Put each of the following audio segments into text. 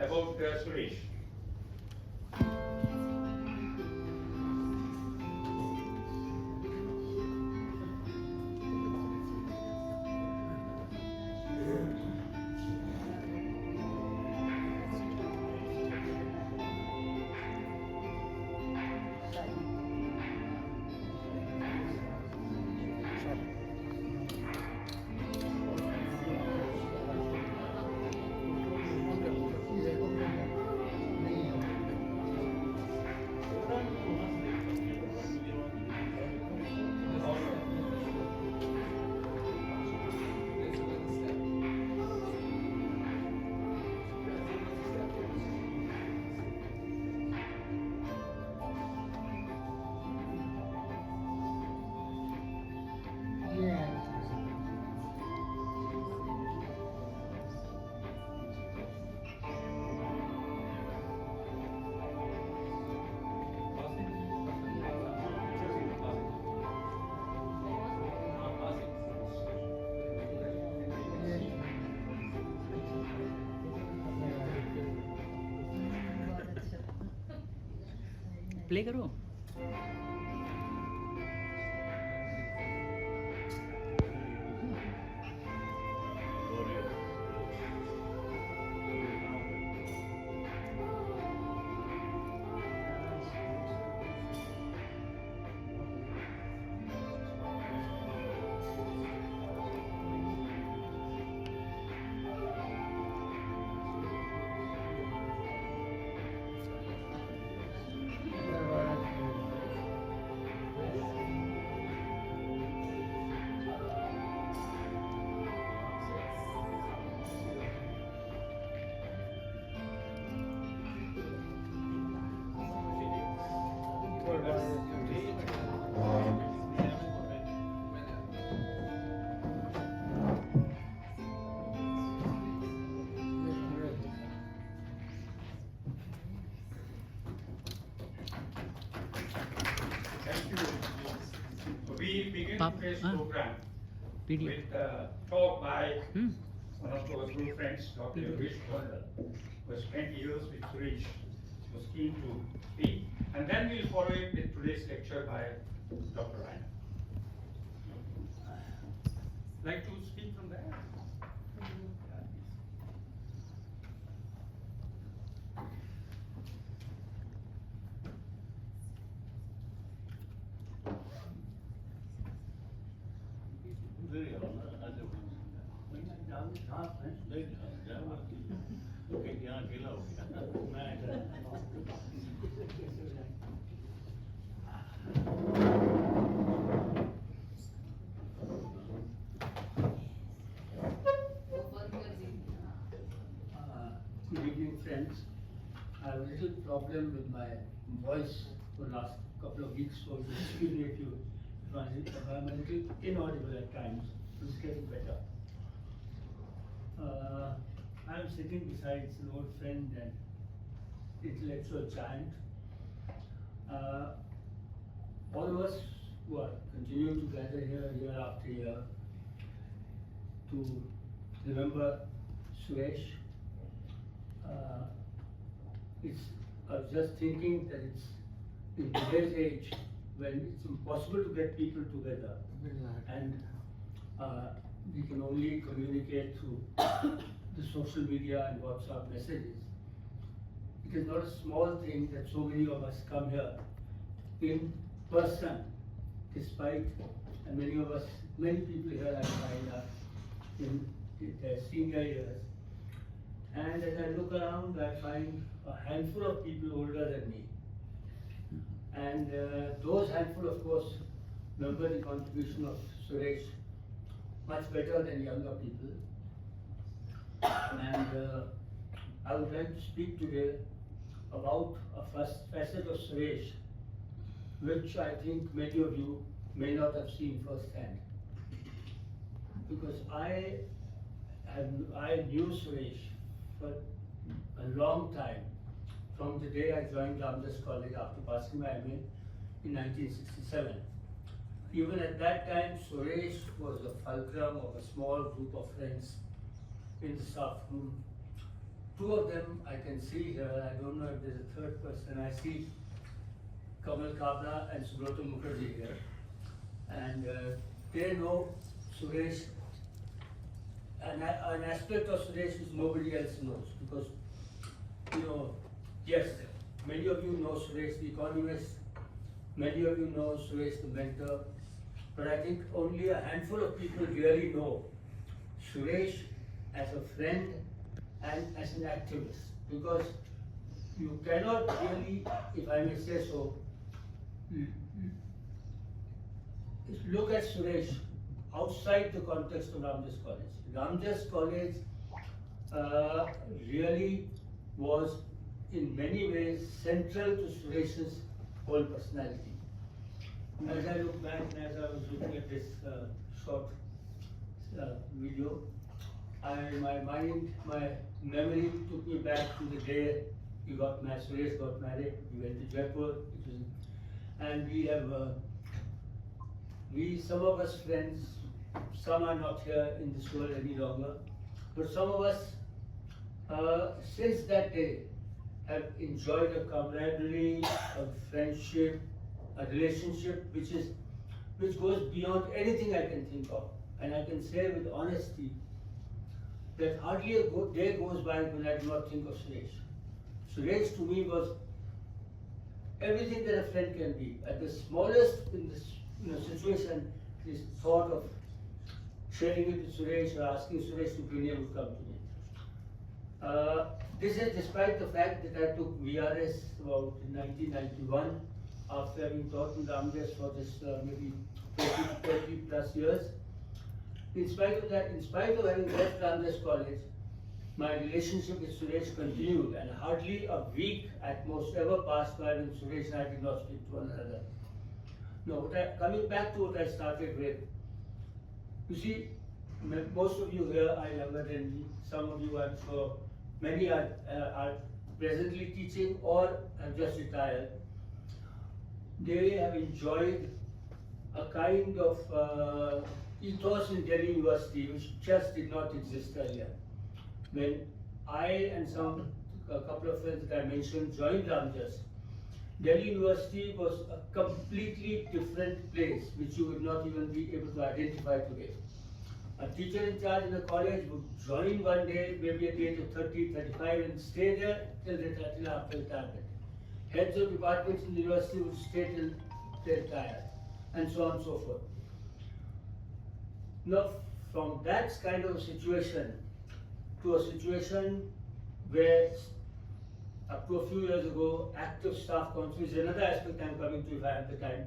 about Suresh. Play करो. Thank you. We begin today's program PDF. with a talk by one of our good friends, Dr. Yogesh Gondal, who has spent years with Suresh, was keen to speak. And then we'll follow it with today's lecture by Dr. Raina. Like to speak from there? Good evening, friends. I have a little problem with my voice for the last couple of weeks, so excuse me if I'm a little inaudible at times. It's getting better. I'm sitting beside an old friend and intellectual giant. All of us who are continuing to gather here year after year to remember Suresh. I was just thinking that it's in today's age when it's impossible to get people together and we can only communicate through the social media and WhatsApp messages. It is not a small thing that so many of us come here in person, despite, and many people here I find are in their senior years. And as I look around, I find a handful of people older than me. And those handful, of course, remember the contribution of Suresh much better than younger people. And I would like to speak today about a first facet of Suresh, which I think many of you may not have seen firsthand. Because I knew Suresh for a long time, from the day I joined Ramdas College after passing my MA in 1967. Even at that time, Suresh was a fulcrum of a small group of friends in the staff room. two of them I can see here. I don't know if there's a third person. I see Kamal Kabra and Subrata Mukherjee here. And they know Suresh, an aspect of Suresh which nobody else knows. Because, yes, many of you know Suresh the economist, many of you know Suresh the mentor, but I think only a handful of people really know Suresh as a friend and as an activist. Because you cannot really, if I may say so, look at Suresh outside the context of Ramjas College. Ramjas College really was in many ways central to Suresh's whole personality. As I look back and as I was looking at this short video, my memory took me back to the day Suresh got married. We went to Jaipur, and some of us friends, some are not here in this world any longer, but some of us, since that day, have enjoyed a camaraderie, a friendship, a relationship which goes beyond anything I can think of. And I can say with honesty that hardly a day goes by when I do not think of Suresh. Suresh to me was everything that a friend can be. At the smallest in this situation, this thought of sharing it with Suresh or asking Suresh to bring it would come to me. This is despite the fact that I took VRS about in 1991 after having taught in Ramjas for this maybe 30 plus years. In spite of that, in spite of having left Ramjas College, my relationship with Suresh continued, and hardly a week at most ever passed by when Suresh and I did not speak to one another. Now, coming back to what I started with, you see, most of you here are younger than me. Some of you, I'm sure, many are presently teaching or have just retired. They have enjoyed a kind of ethos in Delhi University which just did not exist earlier. When I and a couple of friends that I mentioned joined Ramjas, Delhi University was a completely different place which you would not even be able to identify today. A teacher in charge in a college would join one day, maybe at the age of 30, 35, and stay there till after retirement. Heads of departments in the university would stay till they retire, and so on and so forth. Now, from that kind of situation to a situation where up to a few years ago, active staff council is another aspect I'm coming to if I have the time.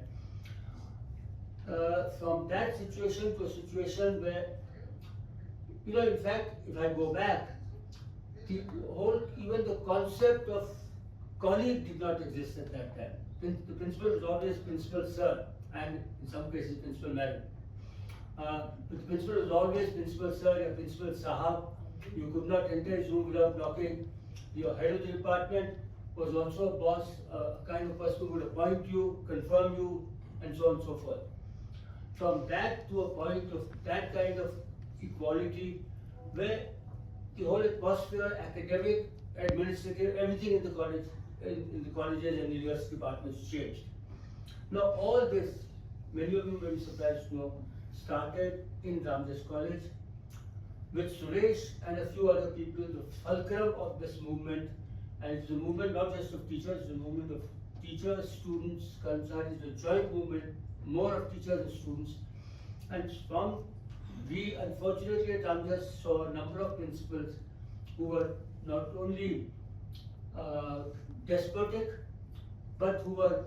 From that situation to a situation where, in fact, if I go back, even the concept of colleague did not exist at that time. The principal was always principal sir, and in some cases principal madam. But the principal was always principal sir or principal sahab. You could not enter his room without knocking. Your head of the department was also a boss, a kind of person who would appoint you, confirm you, and so on and so forth. From that to a point of that kind of equality, where the whole atmosphere, academic, administrative, everything in the college, in the colleges and university departments changed. Now all this, many of you may be surprised to know, started in Ramjas College with Suresh and a few other people, the fulcrum of this movement. And it's a movement not just of teachers, it's a movement of teachers, students, concerns, it's a joint movement, more of teachers and students. And we unfortunately at Ramjas saw a number of principals who were not only despotic, but who were,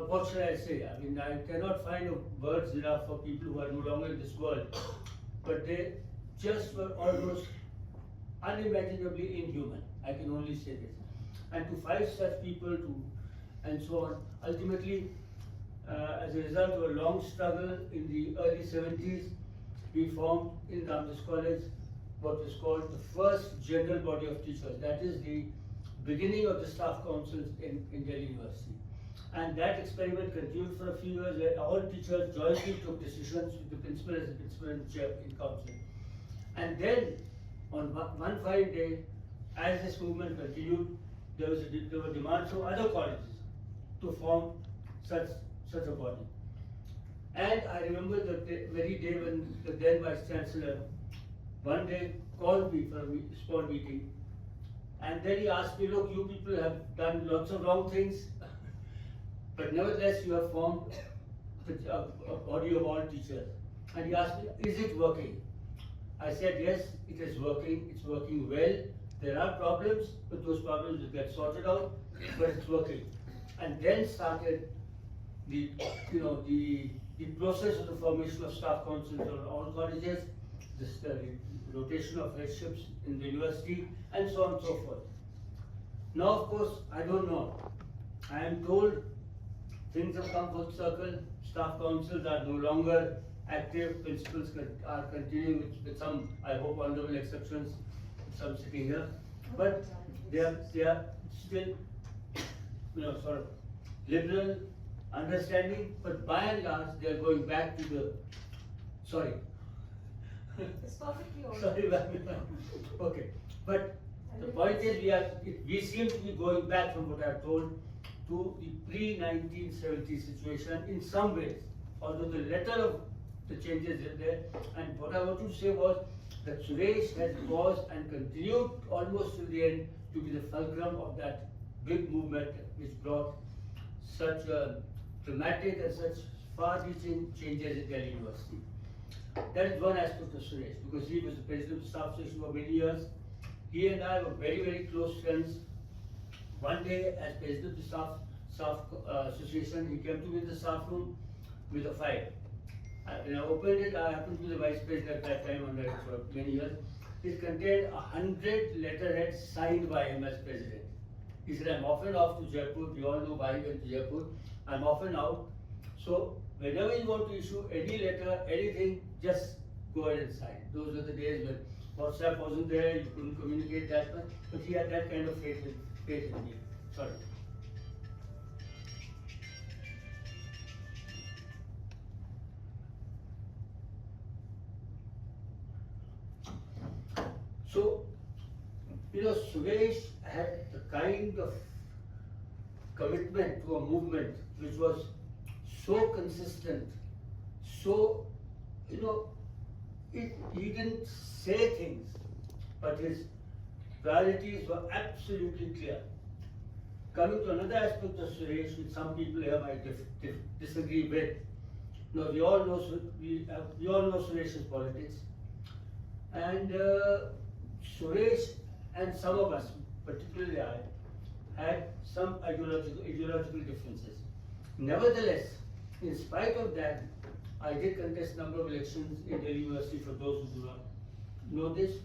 what should I say? I mean, I cannot find words enough for people who are no longer in this world, but they just were almost unimaginably inhuman. I can only say this. And to fight such people and so on, ultimately, as a result of a long struggle in the early 70s, we formed in Ramjas College what was called the first general body of teachers. That is the beginning of the staff councils in Delhi University. And that experiment continued for a few years where all teachers jointly took decisions with the principal as the principal and chair in council. And then on one fine day, as this movement continued, there were demands from other colleges to form such a body. And I remember the very day when the then Vice Chancellor one day called me for a small meeting, and then he asked me, look, you people have done lots of wrong things, but nevertheless you have formed a body of all teachers. And he asked me, is it working? I said, yes, it is working, it's working well. There are problems, but those problems will get sorted out, but it's working. And then started the process of the formation of staff councils on all colleges, the rotation of headships in the university, and so on and so forth. Now, of course, I don't know. I am told things have come full circle. Staff councils are no longer active. Principals are continuing with some, I hope, honorable exceptions, some sitting here. But they are still, sort of liberal, understanding. But by and large, they are going back to the. Sorry. It's perfectly all right. Sorry, ma'am. Okay, but the point is, we seem to be going back from what I've told to the pre-1970 situation in some ways, although the letter of the changes is there. And what I wanted to say was that Suresh has caused and continued almost till the end to be the fulcrum of that big movement which brought such dramatic and such far-reaching changes in Delhi University. That is one aspect of Suresh, because he was the president of the staff association for many years. He and I were very, very close friends. One day, as president of the staff association, he came to me in the staff room with a file. When I opened it, I happened to be the vice president at that time on that for many years. It contained 100 letterheads signed by him as president. He said, I'm often off to Jaipur. We all know why he went to Jaipur. I'm often out. So whenever you want to issue any letter, anything, just go ahead and sign. Those were the days when WhatsApp wasn't there, you couldn't communicate that much, but he had that kind of faith in me. Sorry. So, Suresh had the kind of commitment to a movement which was so consistent, so, he didn't say things, but his priorities were absolutely clear. Coming to another aspect of Suresh, which some people here might disagree with. We all know Suresh's politics, and Suresh and some of us, particularly I, had some ideological differences. Nevertheless, in spite of that, I did contest a number of elections in Delhi University. For those who do not know this,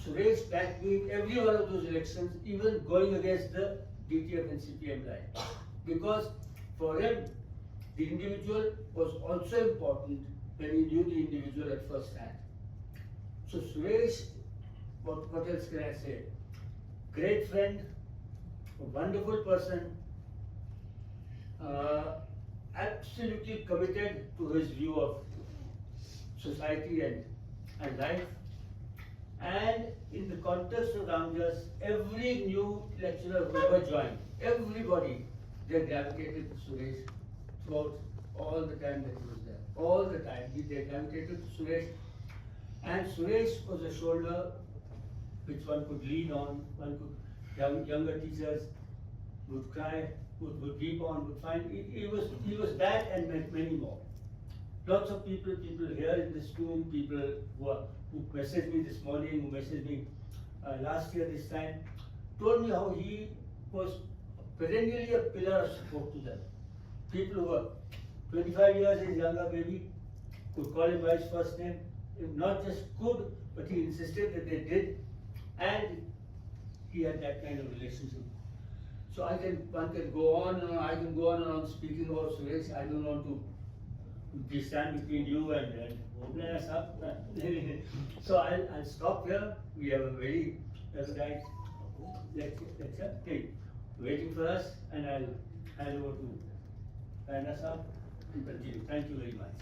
Suresh backed me in every one of those elections, even going against the DTF and CPM line. Because for him, the individual was also important when he knew the individual at first hand. So Suresh, what else can I say? Great friend, a wonderful person, absolutely committed to his view of society and life. And in the context of Ramjas, every new lecturer who ever joined, everybody, they gravitated to Suresh throughout all the time that he was there. All the time, they gravitated to Suresh. And Suresh was a shoulder which one could lean on, younger teachers would cry, would weep on, would find, he was that and many more. Lots of people here in this room, people who messaged me this morning, who messaged me last year this time, told me how he was perennially a pillar of support to them. People who were 25 years his younger maybe, could call him by his first name, not just could, but he insisted that they did, and he had that kind of relationship. So one can go on and on, I can go on and on speaking about Suresh. I don't want to stand between you and open us up. So I'll stop here. We have a very nice lecture waiting for us, and I'll hand over to Fairness up and continue. Thank you very much.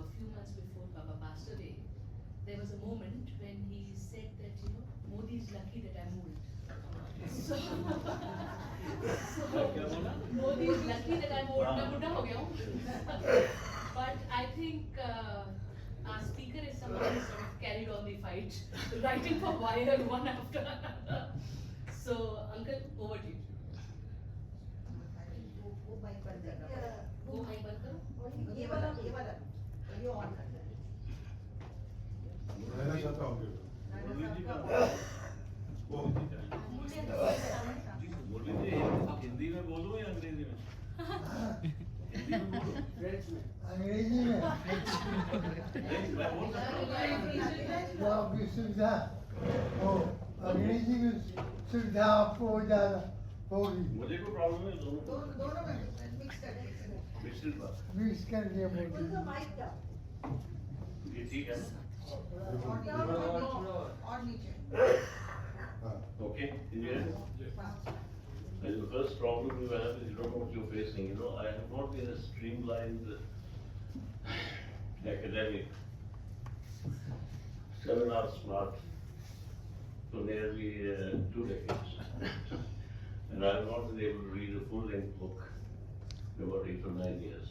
a few months before Baba passed away, there was a moment when he said that, Modi is lucky that I'm old. So, Modi is lucky that I'm old, मैं बुढ़ा हो गया हूँ. But I think our speaker is someone who sort of carried on the fight, writing for Wire one after another. So, Uncle, over to you. वो mic बंद करना पड़ेगा। वो mic बंद करो. ये वाला ये on करना है। रहना चाहता हूँ हिंदी में बोलो या अंग्रेजी में? हिंदी में बोलो। अंग्रेजी में मैं बोल सकता हूँ। जो आपकी सुविधा हो, अंग्रेजी में सुविधा आपको हो जाना होगी। मुझे कोई प्रॉब्लम नहीं, दोनों में मिक्स कर मिक्सड बात। मिक्स करके दीजिए। बोलिए। माइक डाउन ये ठीक है। और नीचे। Okay, can you hear me? And the first problem you have is you don't know what you're facing. I have not been a streamlined academic, seminar smart for nearly 2 decades. And I have not been able to read a full-length book in about 8 or 9 years.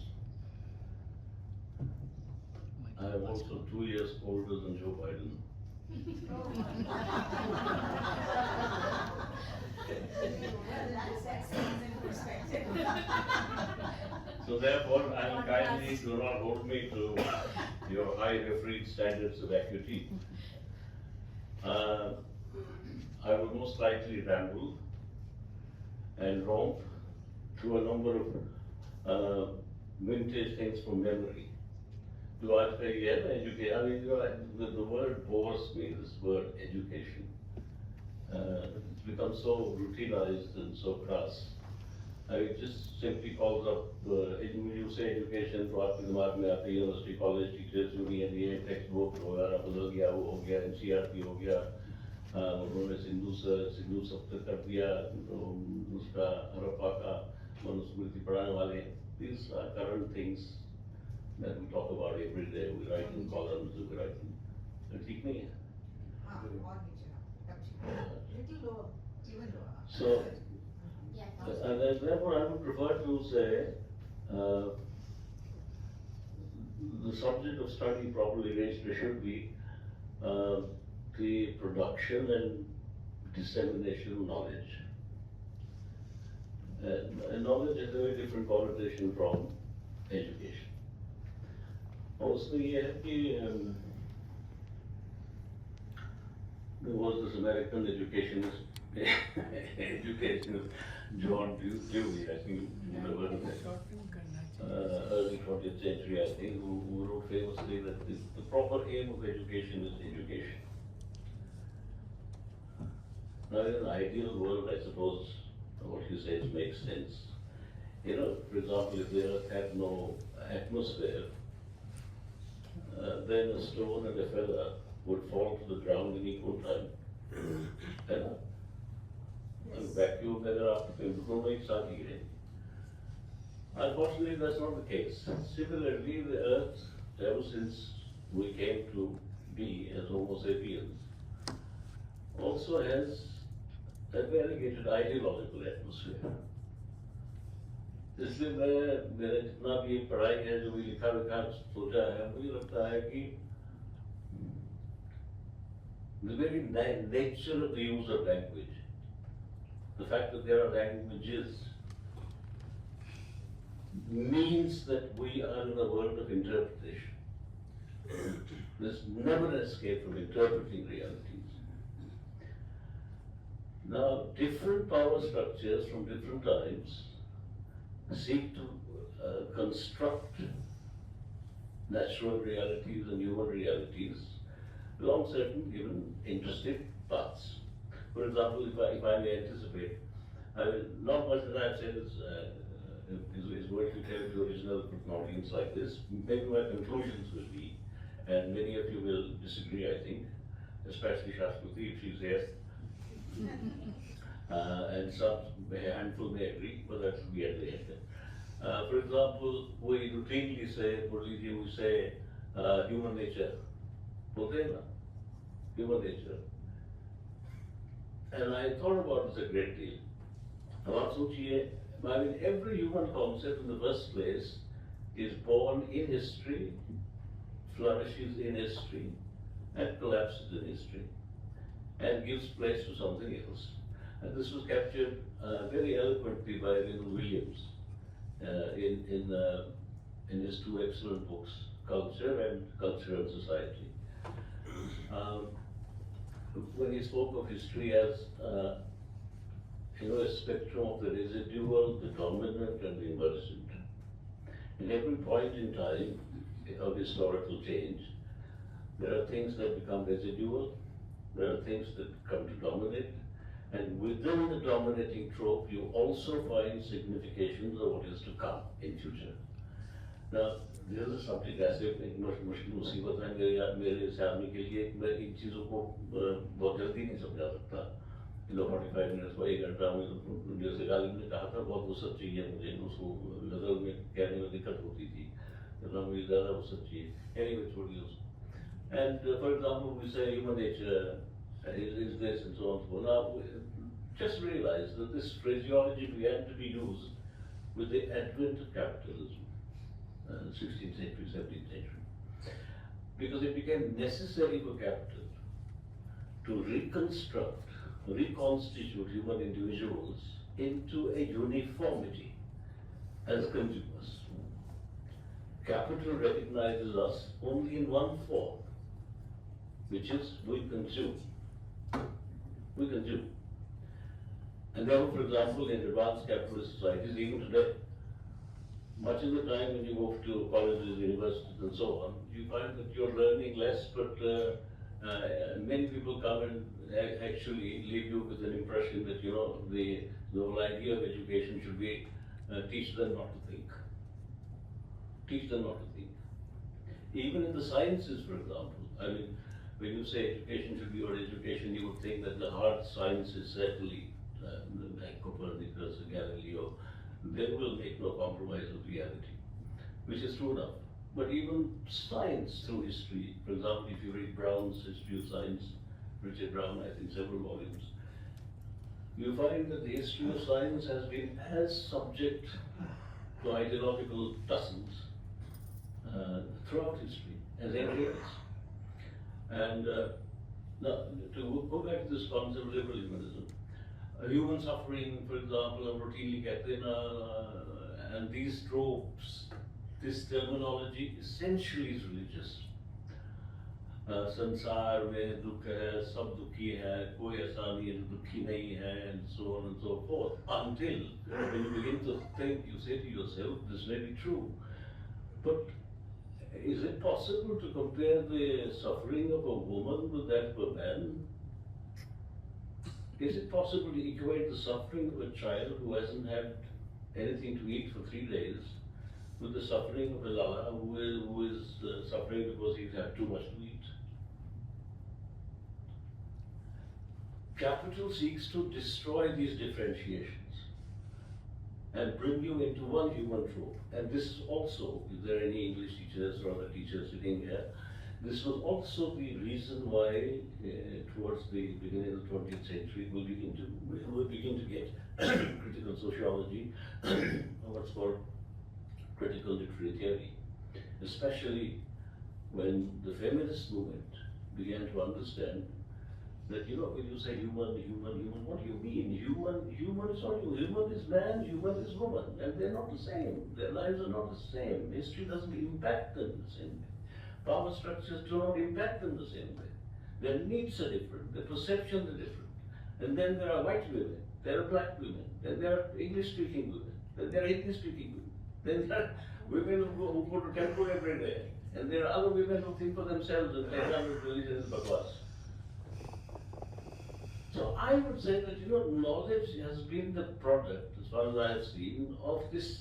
I am also 2 years older than Joe Biden. So therefore, I kindly do not hold me to your high refereed standards of acuity. I would most likely ramble and romp through a number of vintage things from memory. Do I say, yeah, education? I mean, the word bores me, this word education. It's become so routinized and so crass. It just simply calls up, when you say education, तो आपके दिमाग में आते हैं university college teachers union ये text book वगैरह बदल गया वो हो गया NCERT हो गया उन्होंने सिंधु सप्त कर दिया तो उसका हड़प्पा का मनुस्मृति पढ़ाने वाले these are current things that we talk about every day. We write in columns, we write in. ठीक नहीं है. हाँ और नीचे little lower even lower So, and therefore I would prefer to say the subject of study properly raised should be the production and dissemination of knowledge. And knowledge has a very different connotation from education. Also, ये है कि there was this American educationist, John Dewey, I think you would have heard of him. Early 20th century, I think, who wrote famously that the proper aim of education is education. Now, in an ideal world, I suppose what you say makes sense. For example, if the earth had no atmosphere, then a stone and a feather would fall to the ground in equal time. And vacuum weather after people make something in. Unfortunately, that's not the case. Similarly, the earth, ever since we came to be as Homo sapiens, also has a variegated ideological atmosphere. इसलिए मैंने जितना भी पढ़ाई है जो भी लिखा लिखा सोचा है मुझे लगता है कि the very nature of the use of language, the fact that there are languages means that we are in a world of interpretation. There's never an escape from interpreting realities. Now, different power structures from different times seek to construct natural realities and human realities along certain given interesting paths. For example, if I may anticipate, not much that I've said is going to tell the original audience like this. Maybe my conclusions will be, and many of you will disagree, I think, especially Shashwati if she's here. And some, a handful may agree, but that will be at the end. For example, we routinely say, we say, human nature. बोलते हैं ना, human nature. And I thought about this a great deal. अब आप सोचिए, I mean, every human concept in the first place is born in history, flourishes in history, and collapses in history, and gives place to something else. And this was captured very eloquently by Leonard Williams in his two excellent books, Culture and Society. When he spoke of history as a spectrum of the residual, the dominant, and the emergent. In every point in time of historical change, there are things that become residual, there are things that come to dominate, and within the dominating trope, you also find significations of what is to come in future. Now, this is something ऐसे एक मुश्किल मुसीबत है मेरे आदमी के लिए मैं इन चीज़ों को बहुत जल्दी नहीं समझा सकता। 45 मिनट्स को 1 घंटा में जैसे गालिब ने कहा था बहुत वसत चाहिए मुझे, उसको नजर में कहने में दिक्कत होती थी, तो मुझे ज़्यादा वसत चाहिए। Anyway, छोड़िए उसको। And for example, we say human nature is this and so on and so on. Now, just realize that this phraseology began to be used with the advent of capitalism. 16th century, 17th century, because it became necessary for capital to reconstitute human individuals into a uniformity as consumers. Capital recognizes us only in one form, which is we consume. We consume. And therefore, for example, in advanced capitalist societies, even today, much of the time when you go to colleges, universities and so on, you find that you're learning less, but many people come and actually leave you with an impression that, the whole idea of education should be teach them not to think. Teach them not to think. Even in the sciences, for example, I mean, when you say education should be your education, you would think that the hard sciences certainly, like Copernicus, Galileo, they will make no compromise with reality, which is true enough. But even science through history, for example, if you read Brown's History of Science, Richard Brown, I think several volumes, you find that the history of science has been as subject to ideological tussles throughout history as anything else. And now, to go back to this concept of liberal humanism, human suffering, for example, हम routinely कहते हैं ना, and these tropes, this terminology essentially is religious. संसार में दुख है, सब दुखी है, कोई ऐसा नहीं है जो दुखी नहीं है, and so on and so forth. Until when you begin to think, you say to yourself, this may be true, but is it possible to compare the suffering of a woman with that of a man? Is it possible to equate the suffering of a child who hasn't had anything to eat for 3 days with the suffering of a lala who is suffering because he's had too much to eat? Capital seeks to destroy these differentiations and bring you into one human trope. And this is also, if there are any English teachers or other teachers sitting here, this was also the reason why towards the beginning of the 20th century we'll begin to get critical sociology, or what's called critical literary theory, especially when the feminist movement began to understand that, when you say human, what do you mean? Human is not human. Human is man, human is woman, and they're not the same. Their lives are not the same. History doesn't impact them the same way. Power structures do not impact them the same way. Their needs are different, their perceptions are different. And then there are white women, there are black women, then there are English-speaking women, then there are Hindi-speaking women, then there are women who go to temple every day, and there are other women who think for themselves and they come with religion and bakwas. So I would say that, knowledge has been the product, as far as I have seen, of this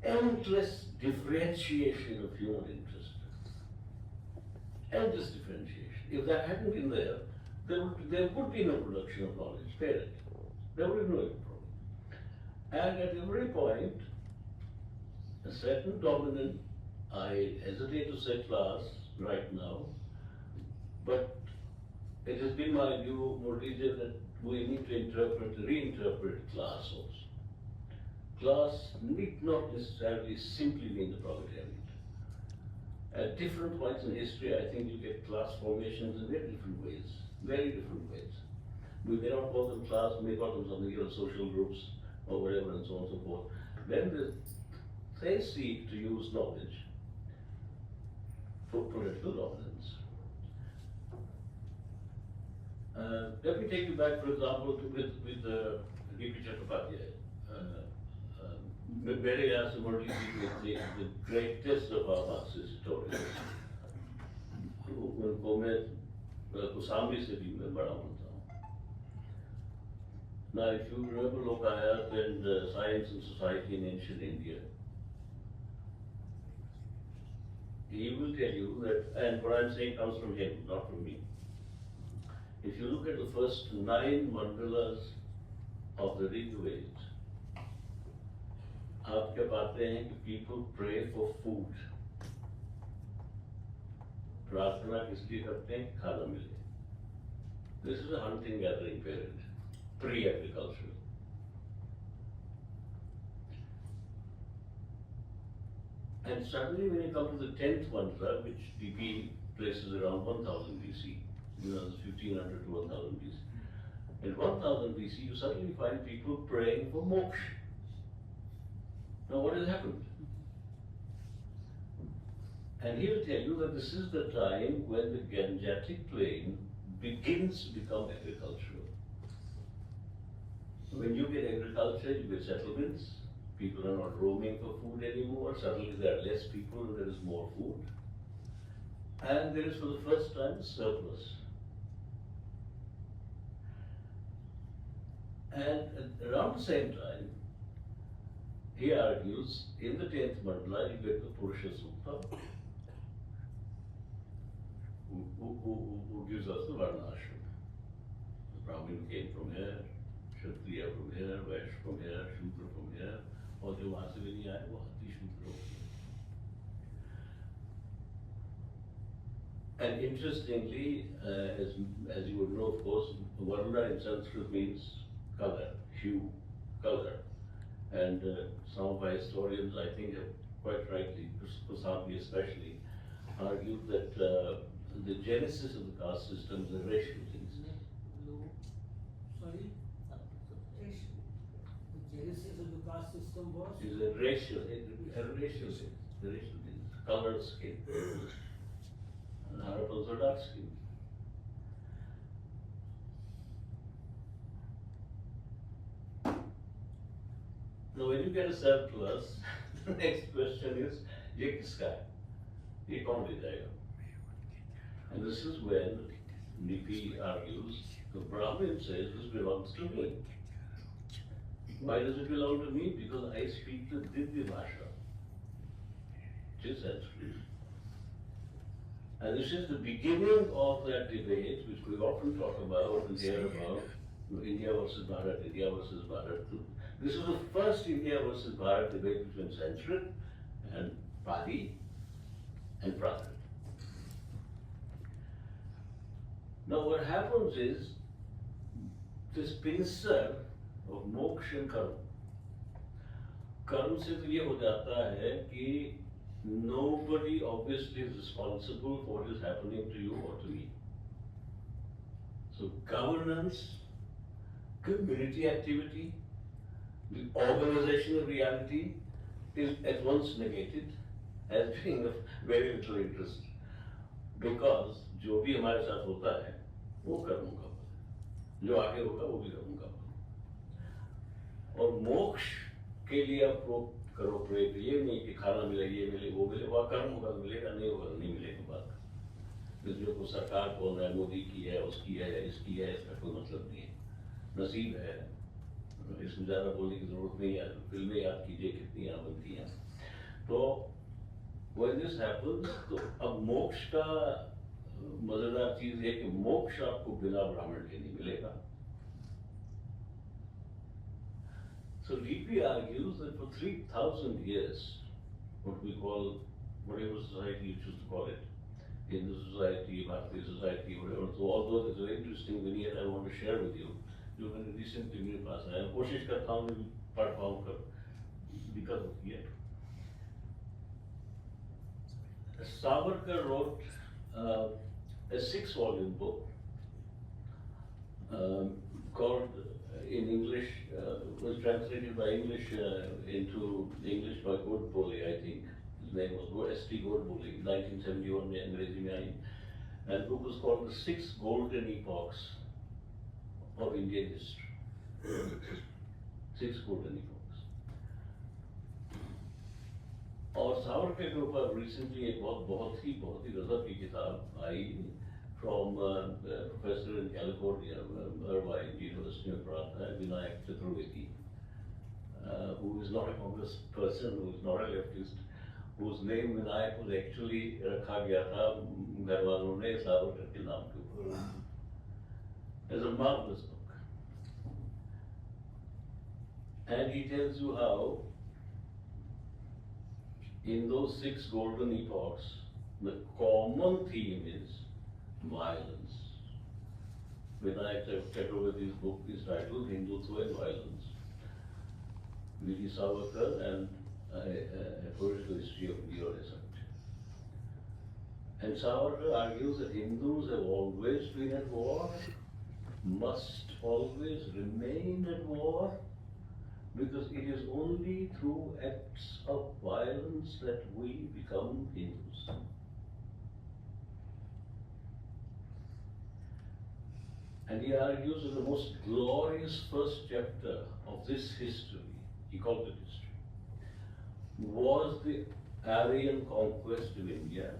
endless differentiation of human interest. Endless differentiation. If that hadn't been there, there would be no production of knowledge, period. There would be no problem. And at every point, a certain dominant I hesitate to say class right now, but it has been my view, Murtija, that we need to reinterpret class also. Class need not necessarily simply mean the proletariat. At different points in history, I think you get class formations in very different ways, very different ways. We may not call them class, we may call them something, social groups or whatever and so on and so forth. When they seek to use knowledge for political dominance. Let me take you back, for example, with D.P. Chattopadhyay. Very similarly, the greatest of our Marxist historians, उनको मैं कुसामी से भी मैं बड़ा मानता हूँ. Now, if you remember Lokayat and Science and Society in Ancient India, he will tell you that, and what I'm saying comes from him, not from me. If you look at the first 9 mandalas of the Ritu Age, आप क्या पाते हैं कि people pray for food. प्रार्थना किस लिए करते हैं? खाना मिले. This is a hunting gathering period, pre-agricultural. And suddenly when you come to the 10th mandala, which DP places around 1000 BC, 1500 to 1000 BC. In 1000 BC, you suddenly find people praying for moksha. Now what has happened? And he'll tell you that this is the time when the Gangetic plain begins to become agricultural. When you get agriculture, you get settlements. People are not roaming for food anymore. Suddenly there are less people and there is more food. And there is for the first time surplus. And around the same time, he argues, in the 10th mandala, you get the Purusha Sukta, who gives us the Varna Ashram. The Brahmin came from here, Kshatriya from here, Vaishya from here, Shudra from here, और जो वहाँ से भी नहीं आए वो अति शूद्र हो गए. And interestingly, as you would know, of course, Varna in Sanskrit means color, hue, color. And some of our historians, I think, have quite rightly, Kusami especially, argued that the genesis of the caste system is a racial thing. Sorry? The genesis of the caste system was? Is a racial thing. The racial thing. Colored skin. And Harappans are dark skin. Now, when you get a surplus, the next question is, ये किसका है? ये कौन ले जाएगा? And this is when Nipi argues, the Brahmin says this belongs to me. Why does it belong to me? Because I speak the Divya Bhasha, which is Sanskrit. And this is the beginning of that debate, which we often talk about and hear about, India versus Bharat, India versus Bharat. This is the first India versus Bharat debate between Sanskrit and Pali and Prakrit. Now what happens is, this pincer of moksha and karma. Karma से तो ये हो जाता है कि nobody obviously is responsible for what is happening to you or to me. So governance, community activity, the organizational reality is at once negated as being of very little interest, because जो भी हमारे साथ होता है वो कर्मों का फल है, जो आगे होगा वो भी कर्मों का फल है. और मोक्ष के लिए आप करो प्रयत्न, ये नहीं कि खाना मिले, ये मिले, वो मिले, वह कर्म होगा तो मिलेगा, नहीं होगा तो नहीं मिलेगा. बात जो सरकार बोल रहा है, मोदी की है, उसकी है, इसकी है, इसका कोई मतलब नहीं है. नसीब है, इसमें ज़्यादा बोलने की जरूरत नहीं है. फिल्में याद कीजिए कितनी यहाँ बनती हैं. तो when this happens, तो अब मोक्ष का मजेदार चीज है कि मोक्ष आपको बिना ब्राह्मण के नहीं मिलेगा. So DP argues that for 3000 years, what we call whatever society you choose to call it, Hindu society, Bharatiya society, whatever. So all those is a very interesting vignette I want to share with you. जो मैंने recently मेरे पास आया, कोशिश करता हूँ मैं पढ़ पाऊँ कर दिक्कत होती है. Savarkar wrote a 6-volume book called in English, was translated by English into English by Godbole, I think. His name was S.T. Godbole, 1971 में अंग्रेजी में आई. And the book was called The 6 Golden Epochs of Indian History. 6 Golden Epochs. और सावरकर के ऊपर recently एक बहुत ही गजब की किताब आई from professor in California, Irvine University में पढ़ाता है, Vinayak Chaturvedi, who is not a Congress person, who is not a leftist, whose name Vinayak was actually रखा गया था घर वालों ने सावरकर के नाम के ऊपर. It's a marvelous book, and he tells you how in those 6 golden epochs the common theme is violence. Vinayak Chaturvedi's book is titled Hindutva and Violence. V.D. Savarkar and a political history of India or such. And Savarkar argues that Hindus have always been at war, must always remain at war, because it is only through acts of violence that we become Hindus. And he argues that the most glorious first chapter of this history, he called it history, was the Aryan conquest of India,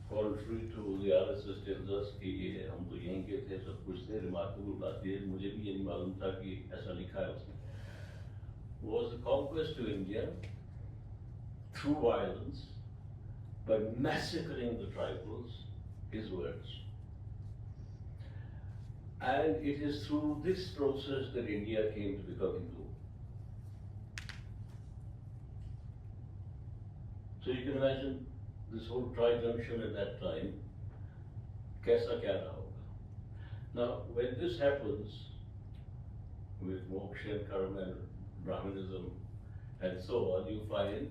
contrary to the RSS tells us कि ये हम तो यहीं के थे, सब कुछ थे. Remarkable बात ये, मुझे भी ये नहीं मालूम था कि ऐसा लिखा है उसमें. Was the conquest of India through violence by massacring the tribals, his words. And it is through this process that India came to become Hindu. So you can imagine this whole tri-junction at that time, kaisa kya raha hoga. Now, when this happens with moksha and karma and Brahmanism and so on, you find,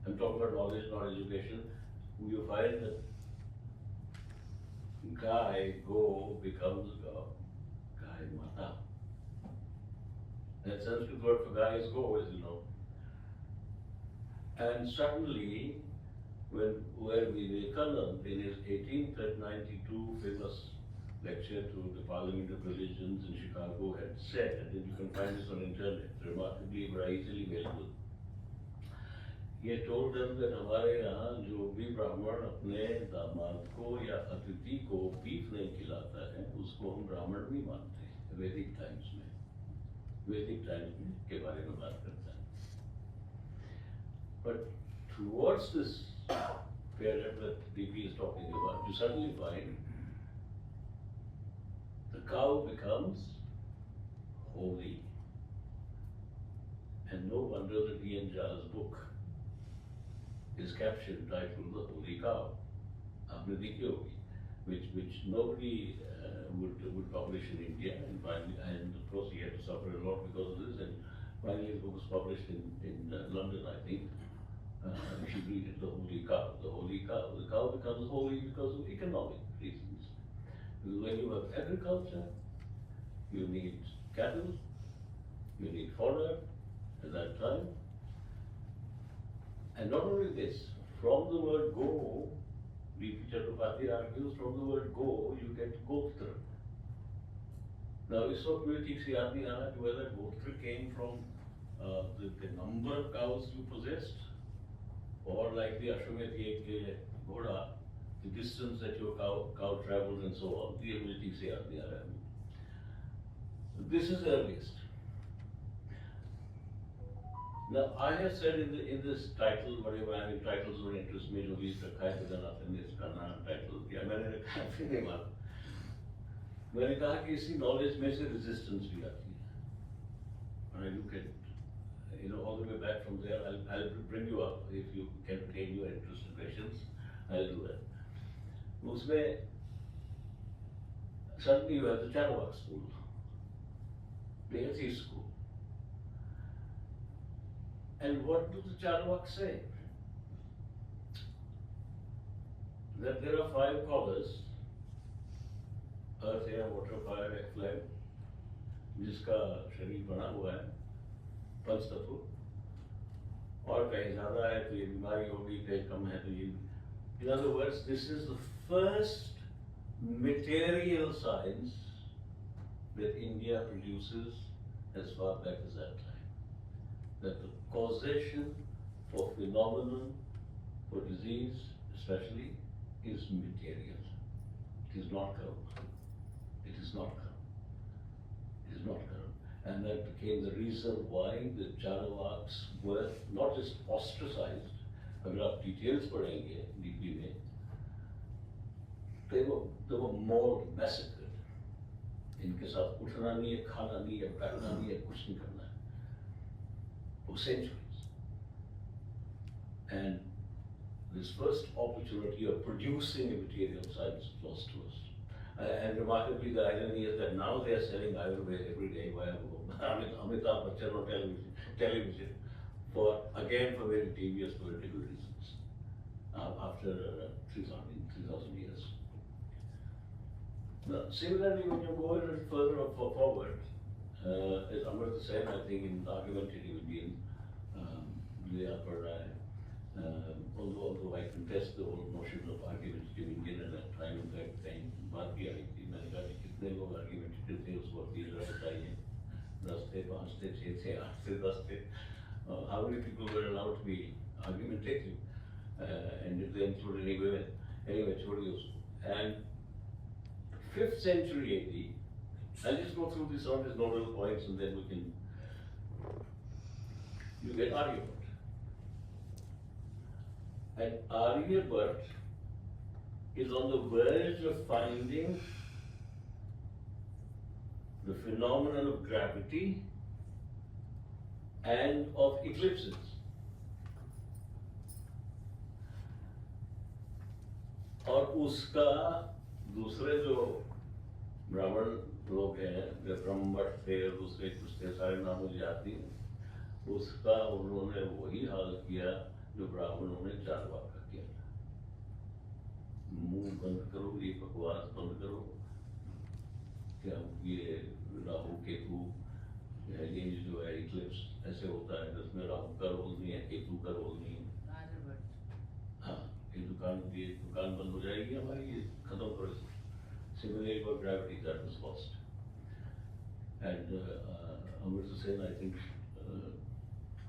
I'm talking about knowledge, not education, you find that Gai, go becomes Gai Mata. That Sanskrit word for Gai is go, as you know. And suddenly, when Vivekananda in his 1892 famous lecture to the Parliament of Religions in Chicago had said, and you can find this on internet, remarkably very easily available. He had told them that हमारे यहाँ जो भी ब्राह्मण अपने दामाद को या अतिथि को बीफ नहीं खिलाता है, उसको हम ब्राह्मण नहीं मानते हैं. वैदिक टाइम्स में के बारे में बात करता है. But towards this period that DP is talking about, you suddenly find the cow becomes holy. And no wonder that E.N. Jha's book is captioned titled The Holy Cow, आपने देखी होगी, which nobody would publish in India, and finally, and of course he had to suffer a lot because of this, and finally the book was published in London, I think. You should read it, The Holy Cow. The Holy Cow. The cow becomes holy because of economic reasons. Because when you have agriculture, you need cattle, you need fodder at that time. And not only this, from the word go, V.P. Chaturvedi argues, from the word go, you get gotra. Now, इस वक्त मुझे ठीक से याद नहीं आ रहा कि whether gotra came from the number of cows you possessed, or like the Ashwamedh yag ghoda, the distance that your cow traveled and so on. ये मुझे ठीक से याद नहीं आ रहा है. This is the earliest. Now, I have said in this title, whatever, I mean, titles don't interest me, जो भी रखा है जगन्नाथ ने इसका नाम title दिया, मैंने रखा है नहीं मालूम. मैंने कहा कि इसी knowledge में से resistance भी आती है. When I look at all the way back from there, I'll bring you up if you can retain your interest and patience. I'll do that. उसमें suddenly you have the Charwak school, the atheist school. And what do the Charwak say? That there are 5 causes: earth, air, water, fire, flame, जिसका शरीर बना हुआ है, पंच तत्व, और कहीं ज्यादा है तो ये बीमारी होगी, कहीं कम है तो ये. In other words, this is the first material science that India produces as far back as that time. That the causation for phenomenon, for disease especially, is material. It is not karma. It is not karma. It is not karma. And that became the reason why the Charwaks were not just ostracized. अगर आप details पढ़ेंगे DP में, they were more massacred. इनके साथ उठना नहीं है, खाना नहीं है, बैठना नहीं है, कुछ नहीं करना है. For centuries. And this first opportunity of producing a material science was lost to us. And remarkably, the irony is that now they are selling Ayurveda every day via Amitabh Bachchan on television for very devious political reasons. After 3,000 years. Now, similarly, when you go a little further forward, as Amrita said, I think in argumentative Indian, although I contest the whole notion of argumentative Indian and at time in fact कहीं बात भी आई थी, मैंने कहा कि कितने लोग argumentative थे उस वक्त, ये जरा बताइए, 10 थे, 5 थे, 6 थे, 8 थे, 10 थे. How many people were allowed to be argumentative? And if they included any women? Anyway, छोड़िए उसको. And 5th century AD, I'll just go through all these nodal points and then we can, you get Aryabhat. And Aryabhat is on the verge of finding the phenomenon of gravity and of eclipses. और उसका दूसरे जो ब्राह्मण लोग हैं, जो ब्रह्मभट्ट थे, दूसरे कुछ थे, सारे नाम मुझे याद नहीं, उसका उन्होंने वही हाल किया जो ब्राह्मणों ने चारवाक का किया था. मुंह बंद करो, ये बकवास बंद करो, क्या ये राहु केतु, ये जो है इक्लिप्स ऐसे होता है जिसमें राहु का रोल नहीं है, केतु का रोल नहीं है. हाँ, ये दुकान बंद हो जाएगी हमारी, ये खत्म करो. Similarly for gravity, that was lost. And Amrita Sen, I think,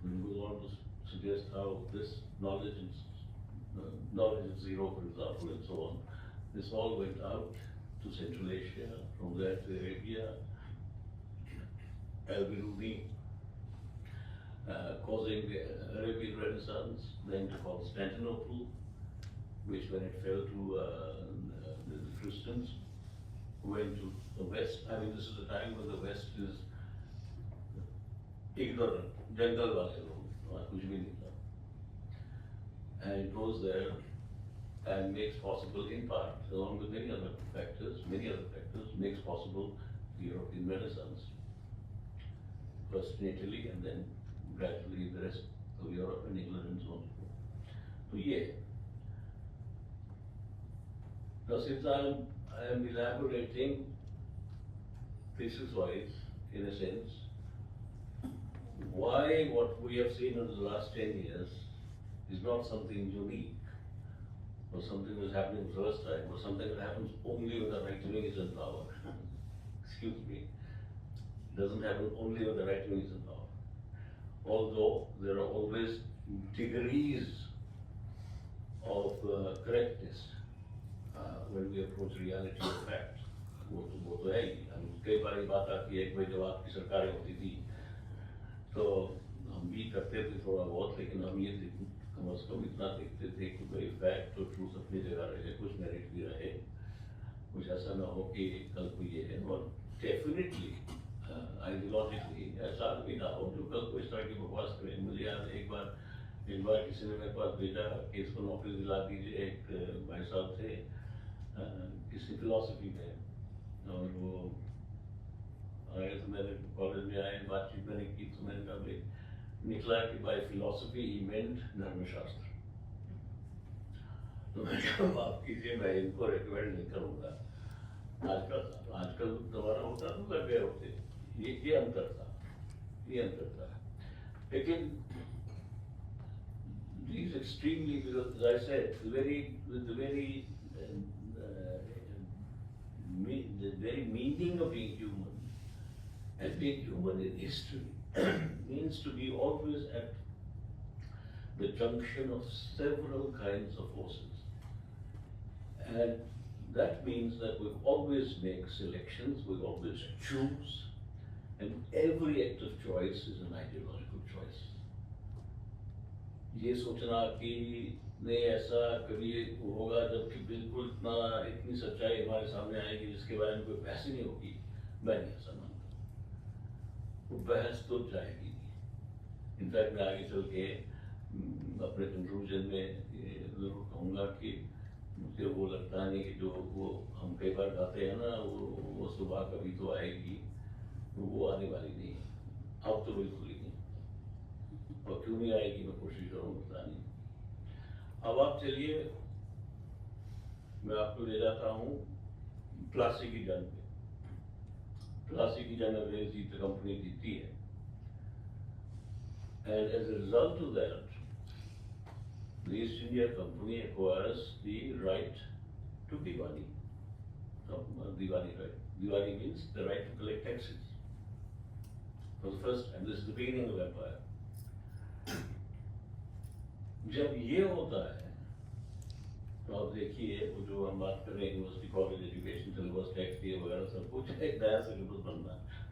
goes on to suggest how this knowledge is zero, for example, and so on. This all went out to Central Asia, from there to Arabia, Al-Biruni, causing the Arabian Renaissance, then to Constantinople, which when it fell to the Christians, went to the West. I mean, this is the time when the West is ignorant, jungle wale log, kuch bhi nahi tha. And it goes there and makes possible, in part, along with many other factors, makes possible the European Renaissance. First in Italy and then gradually in the rest of Europe and England and so on. So yeah. Now since I am elaborating thesis-wise, in a sense, why what we have seen in the last 10 years is not something unique, or something that's happening for the first time, or something that happens only when the right wing is in power. Excuse me. It doesn't happen only when the right wing is in power. Although there are always degrees of correctness when we approach reality of fact. वो तो है ही. कई बार ये बात आती है कि भाई जब आपकी सरकारें होती थी तो हम भी करते थे थोड़ा बहुत, लेकिन हम ये कम से कम इतना देखते थे कि भाई फैक्ट और ट्रूथ अपनी जगह रहे, कुछ मेरिट भी रहे, कुछ ऐसा ना हो कि कल को ये है. और डेफिनेटली I आइडियोलॉजिकली ऐसा भी ना हो जो कल को इस तरह की बकवास करें। मुझे याद है, एक बार किसी ने मेरे पास भेजा कि इसको नौकरी दिला दीजिए, एक भाई साहब थे किसी फिलॉसफी में, और वो आए तो मेरे कॉलेज में आए, बातचीत मैंने की तो मैंने कहा भाई, निकला कि बाय फिलॉसफी ही मेंट धर्मशास्त्र। तो मैं कहा माफ कीजिए, मैं इनको रिकमेंड नहीं करूँगा। आजकल दोबारा होता तो लग गए होते, ये अंतर था। लेकिन these extremely, because as I said, the very meaning of being human, and being human in history, means to be always at the junction of several kinds of forces. And that means that we always make selections, we always choose, and every act of choice is an ideological choice. ये सोचना कि नहीं ऐसा कभी होगा जबकि बिल्कुल इतनी सच्चाई हमारे सामने आएगी जिसके बारे में कोई बहस ही नहीं होगी, मैं नहीं ऐसा मानता। वो बहस तो जाएगी नहीं। इनफैक्ट मैं आगे चल के अपने कंक्लूजन में जरूर कहूँगा कि मुझे वो लगता नहीं कि जो वो हम कई बार गाते हैं ना, वो सुबह कभी तो आएगी, वो आने वाली नहीं है। अब तो बिल्कुल ही नहीं, और क्यों नहीं आएगी मैं कोशिश करूँ बताने। अब आप चलिए, मैं आपको ले जाता हूँ प्लासी की जंग पे। प्लासी की जंग अंग्रेजी कंपनी जीती है, and as a result of that, the East India Company acquires the right to Diwali. Diwali right. Diwali means the right to collect taxes. For the first time, this is the beginning of empire. जब ये होता है तो आप देखिए वो जो हम बात कर रहे हैं university college education syllabus tax दिए वगैरह सब कुछ एक नया सिलेबस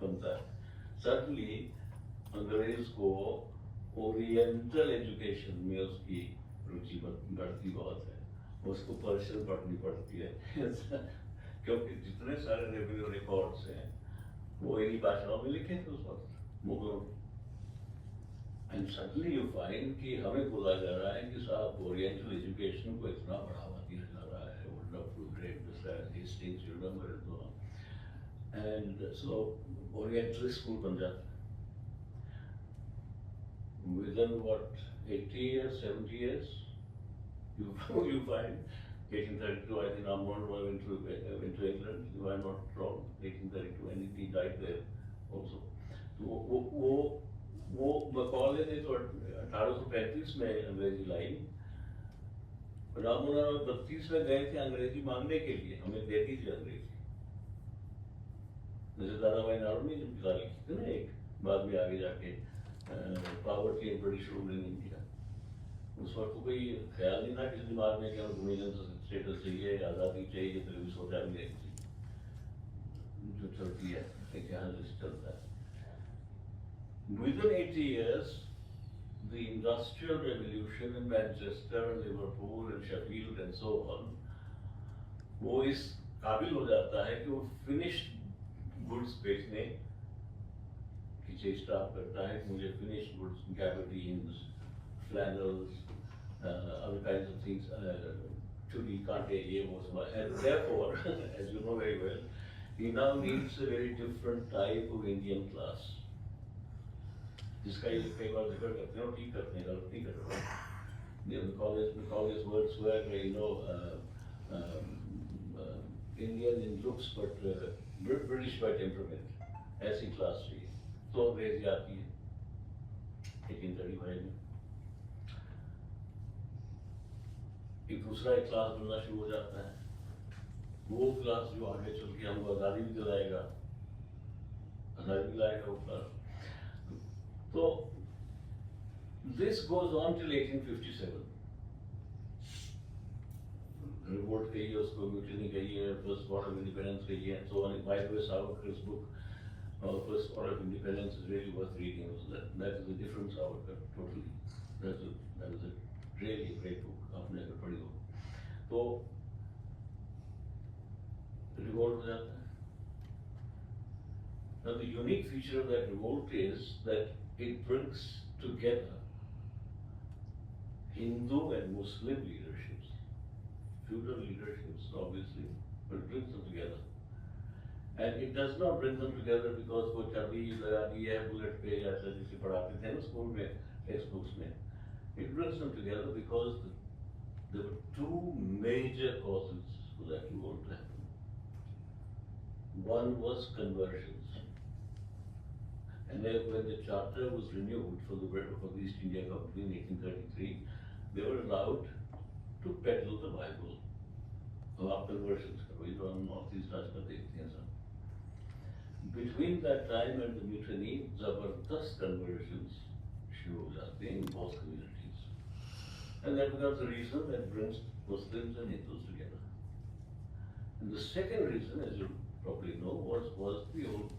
बनता है। सडनली अंग्रेज को ओरिएंटल एजुकेशन में उसकी रुचि बढ़ती बहुत है, उसको पर्शियन पढ़नी पड़ती है क्योंकि जितने सारे रेवेन्यू रिकॉर्ड्स हैं वो इन्हीं भाषाओं में लिखे थे उस वक्त मुगलों। एंड सडनली यू फाइंड कि हमें बोला जा रहा है कि साहब ओरिएंटल एजुकेशन को इतना बढ़ावा दिया जा रहा है, wonderful great Hastings you remember it, and so oriental school बन जाता है। Within what 80 years, 70 years, you find 1832. I think Rammohn Roy went to England. If I'm not wrong, 1832, and he died there also. वो Macaulay ने तो 1835 में अंग्रेजी लाई। राममोहन रॉय 32 में गए थे अंग्रेजी मांगने के लिए, हमें दे दीजिए अंग्रेजी। जैसे दादाभाई नारों ने जो किताब लिखी थी ना, एक बाद में आगे जाके poverty and British rule in India, उस वक्त तो कोई ख्याल नहीं था किसी दिमाग में कि हमें डोमिनेंस स्टेटस चाहिए, आज़ादी चाहिए, तो सोचा भी नहीं जो चलती है इतिहास चलता है। Within 80 years, the Industrial Revolution in Manchester, Liverpool, and Sheffield, and so on, वो इस काबिल हो जाता है कि वो फिनिश्ड गुड्स बेचने की चेष्टा करता है कि मुझे finished goods, gabardines, flannels, other kinds of things, chuli, kante, ye wo sab, and therefore, as you know very well, he now needs a very different type of Indian class. जिसका ये कई बार जिक्र करते हैं और ठीक करते हैं, गलत नहीं करते हैं। Macaulay's words were, Indian in looks but British by temperament, ऐसी क्लास चाहिए। तो अंग्रेजी आती है 1835 में। एक दूसरा एक क्लास बनना शुरू हो जाता है, वो क्लास जो आगे चल के हमको आज़ादी भी दिलाएगा, वो क्लास। तो this goes on till 1857. Revolt कही है उसको, mutiny कही है, first war of independence कही है, so on. By the way, Savarkar's book, First War of Independence, is really worth reading. That is a different Savarkar, totally. That is a really great book. आपने अगर पढ़ी हो, तो revolt हो जाता है। Now the unique feature of that revolt is that it brings together Hindu and Muslim leaderships, feudal leaderships obviously, but it brings them together. And it does not bring them together because वो चाबी लगा दी है bullet पे ऐसा जैसे पढ़ाते थे ना स्कूल में टेक्स्ट बुक्स में. It brings them together because there were two major causes for that revolt to happen. One was conversions. And then when the charter was renewed for the East India Company in 1833, they were allowed to peddle the Bible. अब आप conversions करो, ये तो हम Northeast आज का देखते हैं सब. Between that time and the mutiny, जबरदस्त conversions शुरू हो जाते हैं in both communities. And that becomes the reason that brings Muslims and Hindus together. And the second reason, as you probably know, was the old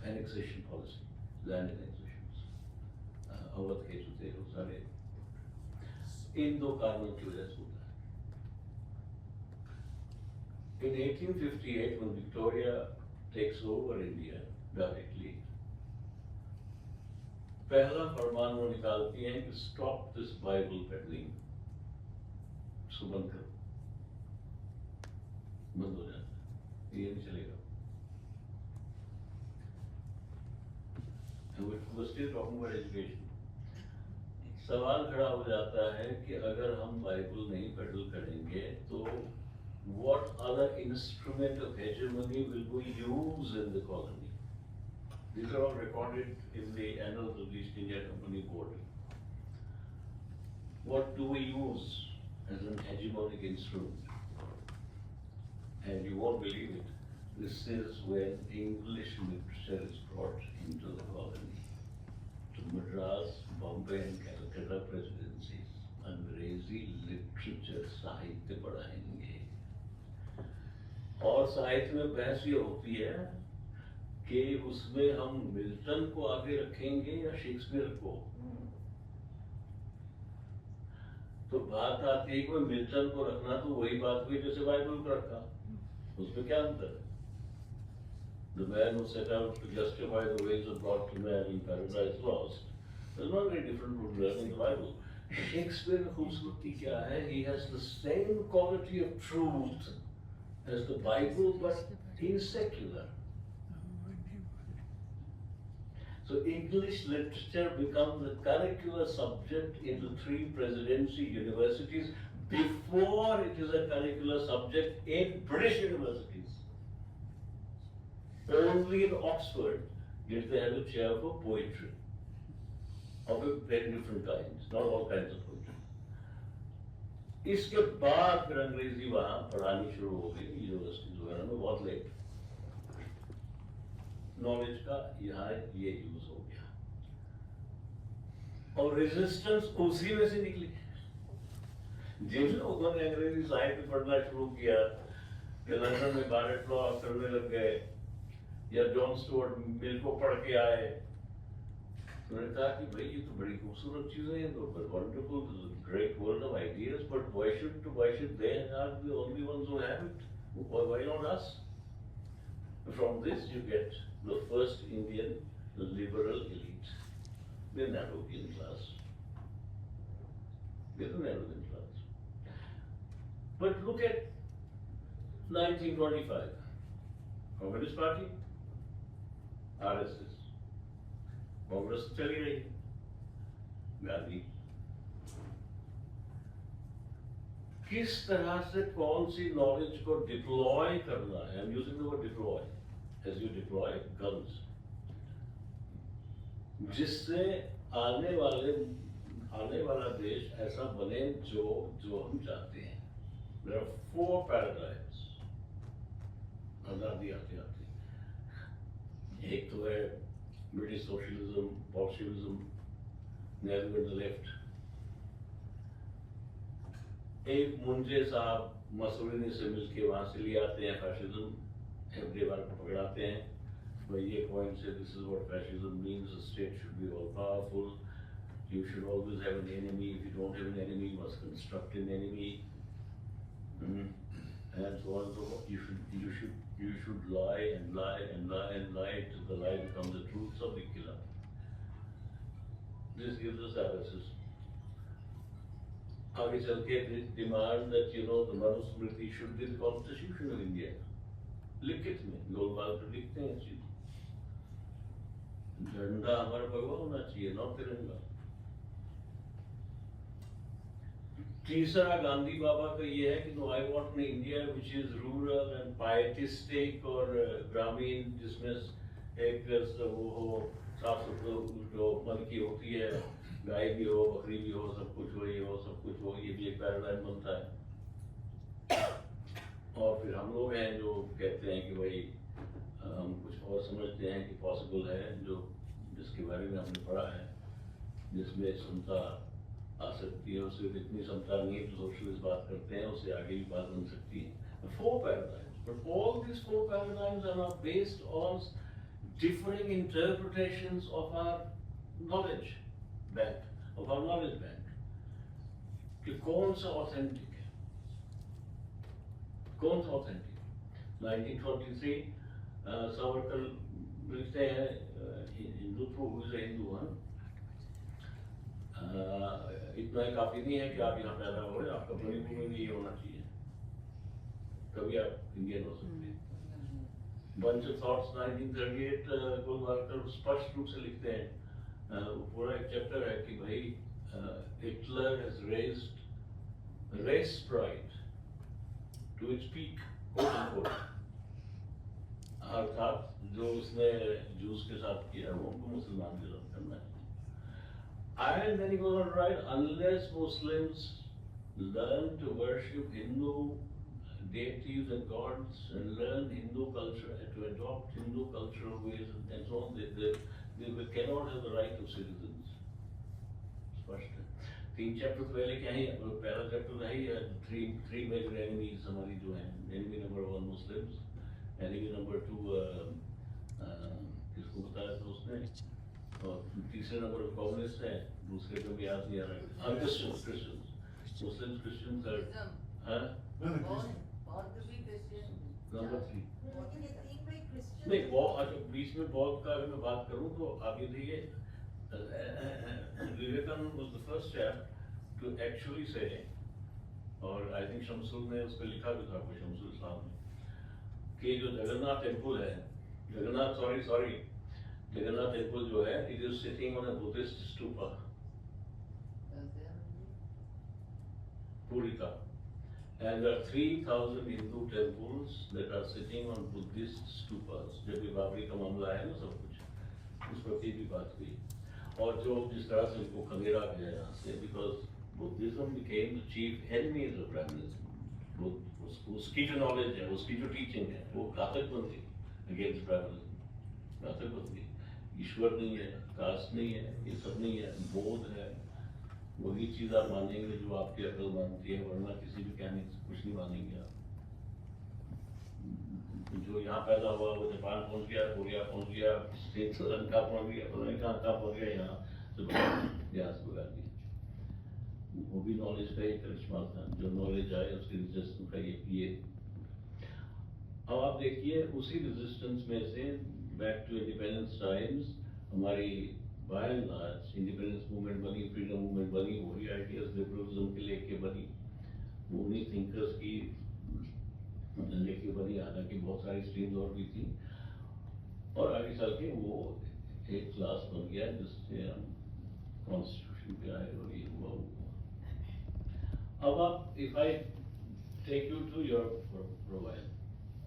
annexation policy, land annexations. Awadh के जो थे वो सारे इन दो कारणों की वजह से होता है. In 1858, when Victoria takes over India directly, पहला फरमान वो निकालती हैं कि stop this Bible peddling, इसको बंद करो, बंद हो जाता है, ये नहीं चलेगा. And we're still talking about education. सवाल खड़ा हो जाता है कि अगर हम बाइबल नहीं पेडल करेंगे तो what other instrument of hegemony will we use in the colony? These are all recorded in the annals of the East India Company Board. What do we use as an hegemonic instrument? And you won't believe it, this is when English literature is brought into the colony. To Madras, Bombay and Calcutta presidencies, अंग्रेजी literature साहित्य पढ़ाएंगे. और साहित्य में बहस ये होती है कि उसमें हम मिल्टन को आगे रखेंगे या शेक्सपियर को. तो बात आती है कि मिल्टन को रखना तो वही बात हुई जैसे बाइबल को रखा. उसमें क्या अंतर है? The man who set out to justify the ways of God to man in Paradise Lost is not very different from learning the Bible. Shakespeare की खूबसूरती क्या है? He has the same quality of truth as the Bible, but he's secular. So English literature becomes a curricular subject in the three presidency universities before it is a curricular subject in British universities. Only in Oxford did they have a chair for poetry of a very different kinds, not all kinds of poetry. इसके बाद फिर अंग्रेजी वहाँ पढ़ानी शुरू हो गई universities वगैरह में बहुत लेट. नॉलेज का यहाँ ये यूज हो गया और रेजिस्टेंस उसी में से निकली. जिन लोगों ने अंग्रेजी साहित्य पढ़ना शुरू किया कि लंदन में बैरेट लॉ करने लग गए या जॉन स्टुअर्ट मिल को पढ़ के आए, उन्होंने कहा कि भाई ये तो बड़ी खूबसूरत चीज है, तो wonderful, great world of ideas, but why should they are the only ones who have it? Why not us? From this you get the first Indian liberal elite, the Nehruvian class. They're the Nehruvian class. But look at 1925, Communist Party, RSS. Congress चली रही, गांधी. किस तरह से कौन सी knowledge को deploy करना है? I am using the word deploy as you deploy guns, जिससे आने वाला देश ऐसा बने जो हम चाहते हैं. There are four paradigms आजादी आते आते. एक तो है British socialism, Bolshevism, Nehru and the left. एक मुंजे साहब मसूलिनी से मिलके वहां से ले आते हैं fascism, एवरीबार को पकड़ाते हैं. भाई ये पॉइंट से this is what fascism means, the state should be all powerful, you should always have an enemy, if you don't have an enemy you must construct an enemy. and so on and so forth. You should lie and lie and lie and lie till the lie becomes the truth. So we kill up. This gives us analysis. आगे चल के demand that the Manusmriti should be the constitution of India. लिखित में गोलमाल पर लिखते हैं चीज. झंडा हमारा भगवा होना चाहिए, ना तिरंगा. तीसरा गांधी बाबा का ये है कि no, I want an India which is rural and pietistic और ग्रामीण, जिसमें एक वो हो, साफ सुथरा जो मन की होती है, गाय भी हो, बकरी भी हो, सब कुछ हो, ये हो, सब कुछ हो, ये भी एक पैराडाइम बनता है. और फिर हम लोग हैं जो कहते हैं कि भाई हम कुछ और समझते हैं कि पॉसिबल है, जो जिसके बारे में हमने पढ़ा है, जिसमें क्षमता आ सकती है. उससे इतनी क्षमता नहीं है तो सोशलिस्ट बात करते हैं, उससे आगे भी बात बन सकती है. 4 paradigms, but all these 4 paradigms are not based on differing interpretations of our knowledge bank, of our knowledge bank. कि कौन सा authentic है, कौन सा authentic. 1923 सावरकर लिखते हैं, Hindutva who is a Hindu, इतना ही काफी नहीं है कि आप यहाँ पैदा हो रहे, आपका मणिपुर में भी ये होना चाहिए, तभी आप इंडियन हो सकते हैं. Bunch of Thoughts 1938 गोलवालकर स्पष्ट रूप से लिखते हैं, पूरा एक चैप्टर है कि भाई Hitler has raised race pride to its peak, quote unquote. अर्थात जो उसने जूस के साथ किया वो उनको मुसलमान के साथ करना है. And then he goes on to write, unless Muslims learn to worship Hindu deities and gods and learn Hindu culture and to adopt Hindu cultural ways and so on, they cannot have the right of citizens. स्पष्ट है. 3 chapter पहले क्या है, पहला chapter है three major enemies हमारी जो हैं. Enemy number 1 Muslims, enemy number 2 किसको बताया था उसने, और तीसरे नंबर पर कम्युनिस्ट है, दूसरे पे भी याद नहीं आ रहा है. Christians, Muslims, Christians are, number 3. नहीं अच्छा, बीच में बौद्ध का अगर मैं बात करूं तो आप ये देखिए, Vivekananda was the first chap to actually say, और I think शमसुल ने उस पर लिखा भी था, कोई शमसुल इस्लाम ने, कि जो जगन्नाथ टेम्पल है, जगन्नाथ टेम्पल जो है, it is sitting on a Buddhist stupa. Purika. And there are 3,000 Hindu temples that are sitting on Buddhist stupas. जब ये बाबरी का मामला है ना, सब कुछ उस पर भी बात हुई. और जो जिस तरह से उनको खदेड़ा गया यहाँ से, because Buddhism became the chief enemies of Brahmanism. उसकी जो knowledge है, उसकी जो teaching है, वो घातक बनती against Brahmanism. घातक बनती. ईश्वर नहीं है, कास्ट नहीं है, ये सब नहीं है, बोध है. वही चीज आप मानेंगे जो आपकी अकल मानती है, वरना किसी भी कहने से कुछ नहीं मानेंगे आप. जो यहाँ पैदा हुआ वो जापान पहुंच गया, कोरिया पहुंच गया, श्रीलंका पहुंच गया, पता नहीं कहाँ पहुंच गया, यहाँ से बगा दिया. वो भी नॉलेज का एक करिश्मा था. जो नॉलेज आए उसकी रेजिस्टेंस का ये. अब आप देखिए उसी रेजिस्टेंस में से बैक टू इंडिपेंडेंस टाइम्स हमारी by and large independence movement बनी, फ्रीडम मूवमेंट बनी, वही आइडियाज लिबरलिज्म के लेके बनी, वो उन्हीं थिंकर्स की लेके बनी. हालांकि बहुत सारी स्ट्रीम्स और भी थी, और आगे चल के वो एक क्लास बन गया जिससे हम कॉन्स्टिट्यूशन पे आए और ये हुआ. अब आप if I take you to your profile,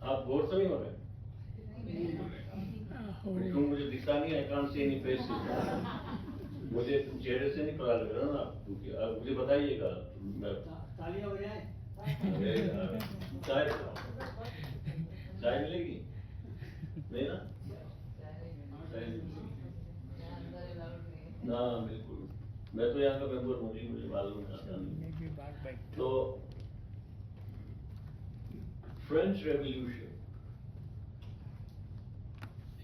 आप गौर से नहीं हो रहे, क्यों मुझे दिखता नहीं, I can't see any faces. मुझे चेहरे से नहीं पता लग रहा ना, क्योंकि आप मुझे बताइएगा. तालियां बजाएं. चाय मिलेगी नहीं ना? ना बिल्कुल, मैं तो यहाँ का मेंबर हूँ, मुझे मालूम है. तो French revolution,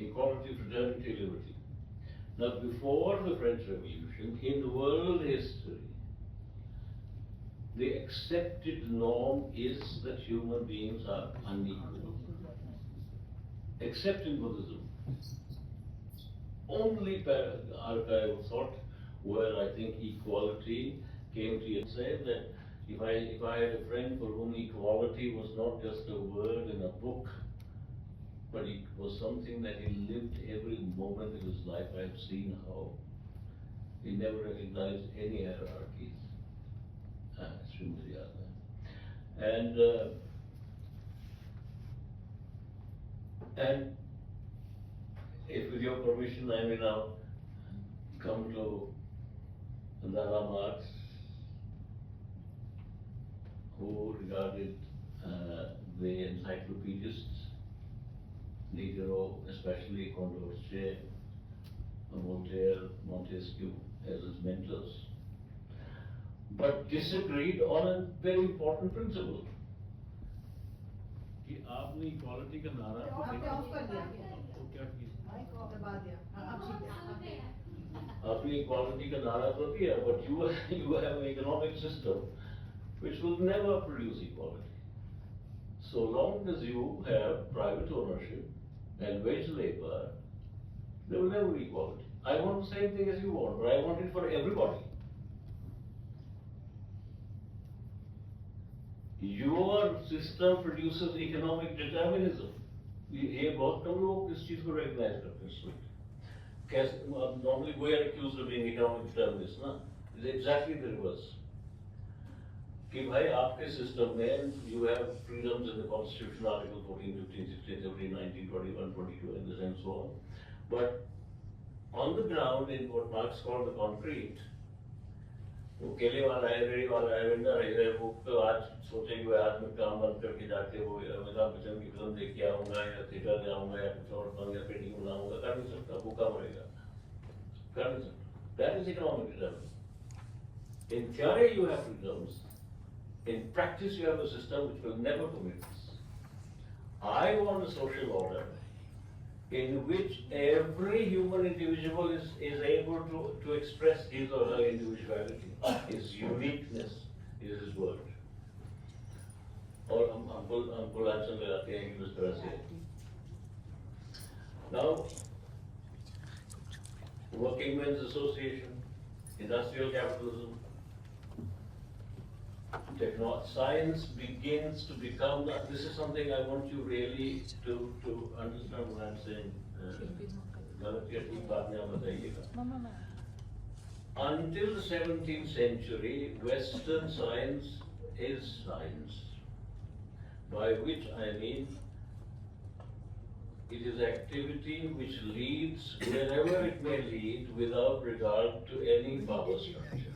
equality, fraternity, liberty. Now, before the French Revolution, in world history, the accepted norm is that human beings are unequal. Except in Buddhism. Only archive of thought where I think equality came to you. Say that if I had a friend for whom equality was not just a word in a book, but it was something that he lived every moment of his life. I have seen how he never recognized any hierarchies. And if with your permission, I may now come to Laura Marx, who regarded the encyclopedists, Diderot, especially Condorcet, Voltaire, Montesquieu, as his mentors, but disagreed on a very important principle. कि आपने equality का नारा आपने of कर दिया तो क्या किया? माइक ऑफ दबा दिया अब ठीक है आपने इक्वालिटी का नारा तो दिया, but you have an economic system which will never produce equality. So long as you have private ownership and wage labor, there will never be equality. I want the same thing as you want, but I want it for everybody. Your system produces economic determinism. ये बहुत कम लोग इस चीज को recognize करते हैं. कैसे? Normally we are accused of being economic determinists, ना? It's exactly the reverse. कि भाई आपके system में you have freedoms in the Constitution, Article 14, 15, 16, 17, 19, 21, 22, and so on. But on the ground, in what Marx called the concrete, वो केले वाला है, रेड़ी वाला है, वेंडर है, वो तो आज सोचे कि आज मैं काम बंद करके जाके वो अमिताभ बच्चन की फिल्म देख के आऊँगा या थिएटर जाऊँगा या कुछ और काम या पेंटिंग बनाऊँगा, कर नहीं सकता, भूखा मरेगा, कर नहीं सकता. That is economic determinism. In theory you have freedoms, in practice you have a system which will never permit this. I want a social order in which every human individual is able to express his or her individuality, his uniqueness is his word. और हम full answer लगाते हैं कि उस तरह से. Now, Working Men's Association, industrial capitalism, science begins to become, this is something I want you really to understand what I'm saying. Until the 17th century, Western science is science, by which I mean it is activity which leads wherever it may lead without regard to any power structure.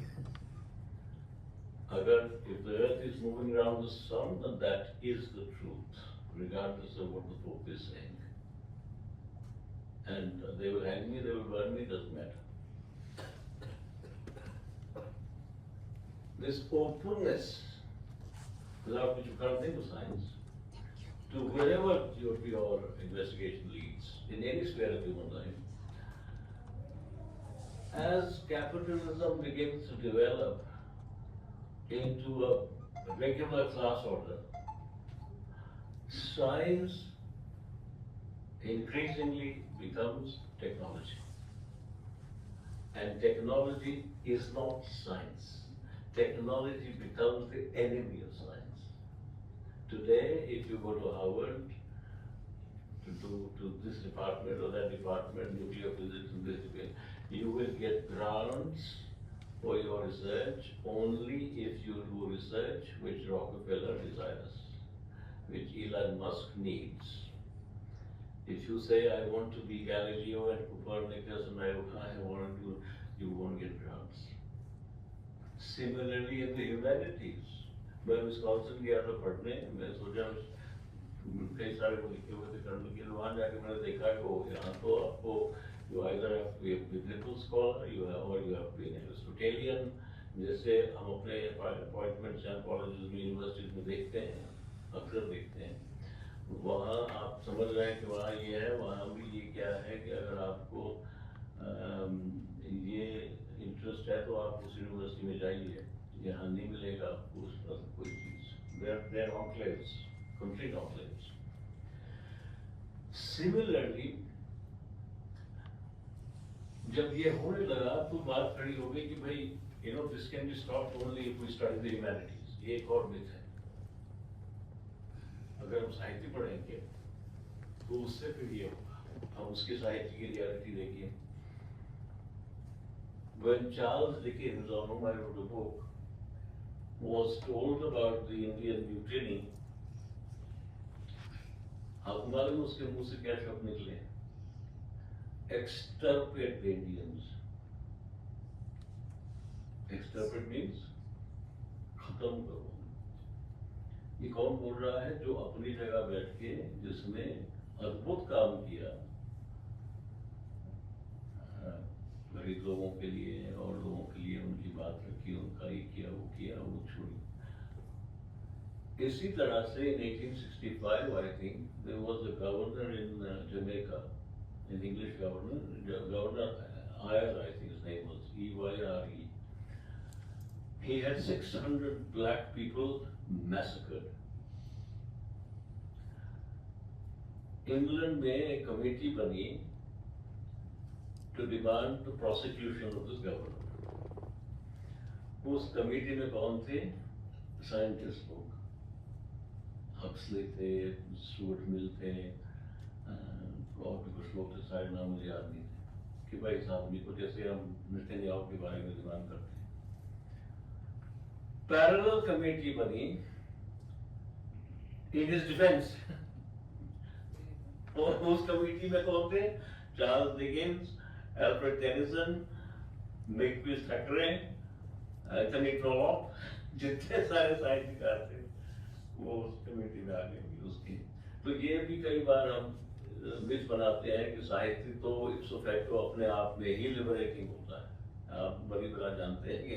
If the earth is moving around the sun, then that is the truth, regardless of what the Pope is saying. And they will hang me, they will burn me, doesn't matter. This openness, without which you can't think of science, to wherever your investigation leads, in any sphere of human life, as capitalism begins to develop into a regular class order, science increasingly becomes technology. And technology is not science. Technology becomes the enemy of science. Today, if you go to Harvard, to this department or that department, nuclear physics and this, you will get grants for your research only if you do research which Rockefeller desires, which Elon Musk needs. If you say, I want to be Galileo and Copernicus and I want to do, you won't get grants. Similarly in the humanities, मैं Wisconsin गया था पढ़ने, मैं सोचा कई सारे वो लिखे हुए थे करने के लिए, वहाँ जाके मैंने देखा कि वो यहाँ तो आपको you either have to be a biblical scholar, you have to be an Aristotelian, जैसे हम अपने appointments या colleges में universities में देखते हैं, अक्सर देखते हैं, वहाँ आप समझ रहे हैं कि वहाँ ये है, वहाँ भी ये क्या है कि अगर आपको ये interest है तो आप उस university में जाइए, यहाँ नहीं मिलेगा आपको उस तरह की कोई चीज. They're enclaves, complete enclaves. Similarly, जब ये होने लगा तो बात खड़ी हो गई कि भाई this can be stopped only if we study the humanities. ये एक और myth है. अगर हम साहित्य पढ़ेंगे तो उससे फिर ये होगा. हम उसके साहित्य की रियलिटी देखिए. When Charles Dickens, on whom I wrote a book, was told about the Indian mutiny, आपको मालूम उसके मुंह से क्या शब्द निकले? Extirpate the Indians. Extirpate means खत्म करो. ये कौन बोल रहा है? जो अपनी जगह बैठ के जिसने अद्भुत काम किया गरीब लोगों के लिए और लोगों के लिए, उनकी बात रखी, उनका ये किया वो छोड़ी. इसी तरह से in 1865 I think there was a governor in Jamaica, an English governor, Governor Eyre, I think his name was, E-Y-R-E. He had 600 black people massacred. England में एक कमेटी बनी to demand the prosecution of this governor. उस committee में कौन थे? Scientist लोग. Huxley थे, Stuart Mill थे, और भी कुछ लोग थे, शायद नाम मुझे याद नहीं थे, कि भाई इस आदमी को, जैसे हम नेतन्याहू के बारे में डिमांड करते हैं. पैरेलल कमेटी बनी in his defense. और उस कमेटी में कौन थे? Charles Dickens, Alfred Tennyson, Makepeace Thackeray, Anthony Trollope, जितने सारे साहित्यकार थे वो उस कमेटी में आ गए उसकी. तो ये भी कई बार हम मिथ बनाते हैं कि साहित्य तो इप्सो फैक्टो अपने आप में ही लिबरेटिंग होता है. आप बड़ी तरह जानते हैं कि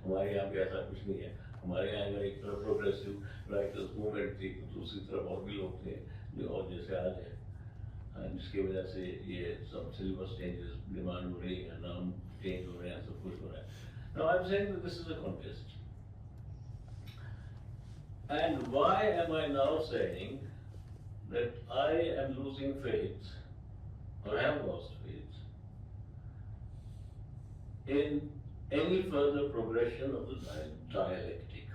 हमारे यहाँ पे ऐसा कुछ नहीं है. हमारे यहाँ अगर एक तरफ प्रोग्रेसिव राइटर्स मूवमेंट थी तो दूसरी तरफ और भी लोग थे जो, और जैसे आज है, जिसकी वजह से ये सब सिलेबस चेंजेस डिमांड हो रही है, नाम चेंज हो रहे हैं, सब कुछ हो रहा है. Now I'm saying that this is a contest. And why am I now saying that I am losing faith, or have lost faith, in any further progression of the dialectic?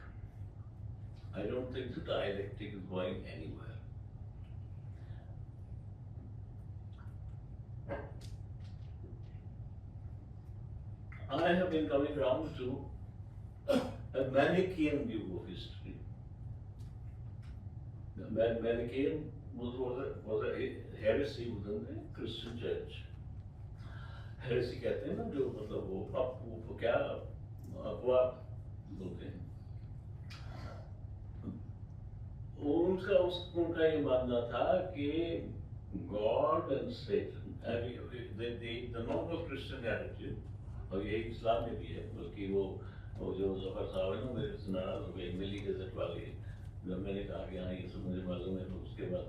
I don't think the dialectic is going anywhere. I have been coming around to a Manichaean view of history. The Manichaean was a heresy within the Christian church. Heresy कहते हैं ना, जो मतलब वो क्या अपवाद बोलते हैं. उनका ये मानना था कि God and Satan, the normal Christian narrative, और यही इस्लाम में भी है, बल्कि वो जो जफर साहब है ना, मेरे से नाराज हो गए मिली गजट वाले, जब मैंने कहा कि हाँ ये सब मुझे मालूम है, तो उसके बाद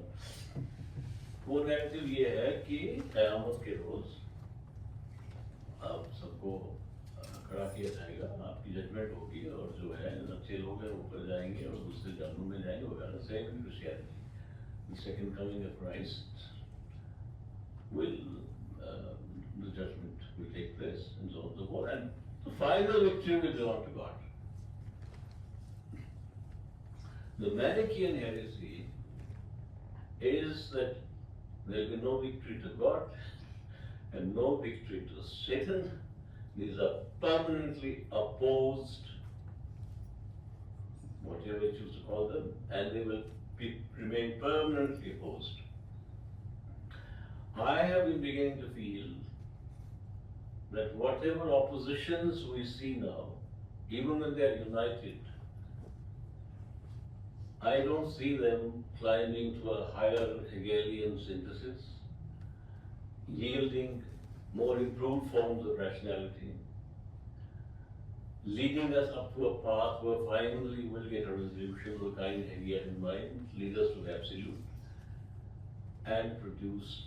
वो नैरेटिव ये है कि क़यामत के रोज आप सबको खड़ा किया जाएगा, आपकी जजमेंट होगी, और जो है अच्छे लोग हैं ऊपर जाएंगे और दूसरे जहन्नुम में जाएंगे वगैरह. Same in Christianity, the second coming of Christ will the judgment will take place, and so on and so forth, and the final victory will belong to God. The Manichaean heresy is that there will be no victory to God and no victory to Satan. These are permanently opposed, whatever you choose to call them, and they will remain permanently opposed. I have been beginning to feel that whatever oppositions we see now, even when they are united, I don't see them climbing to a higher Hegelian synthesis, yielding more improved forms of rationality, leading us up to a path where finally we'll get a resolution of the kind Hegel had in mind, lead us to the absolute, and produce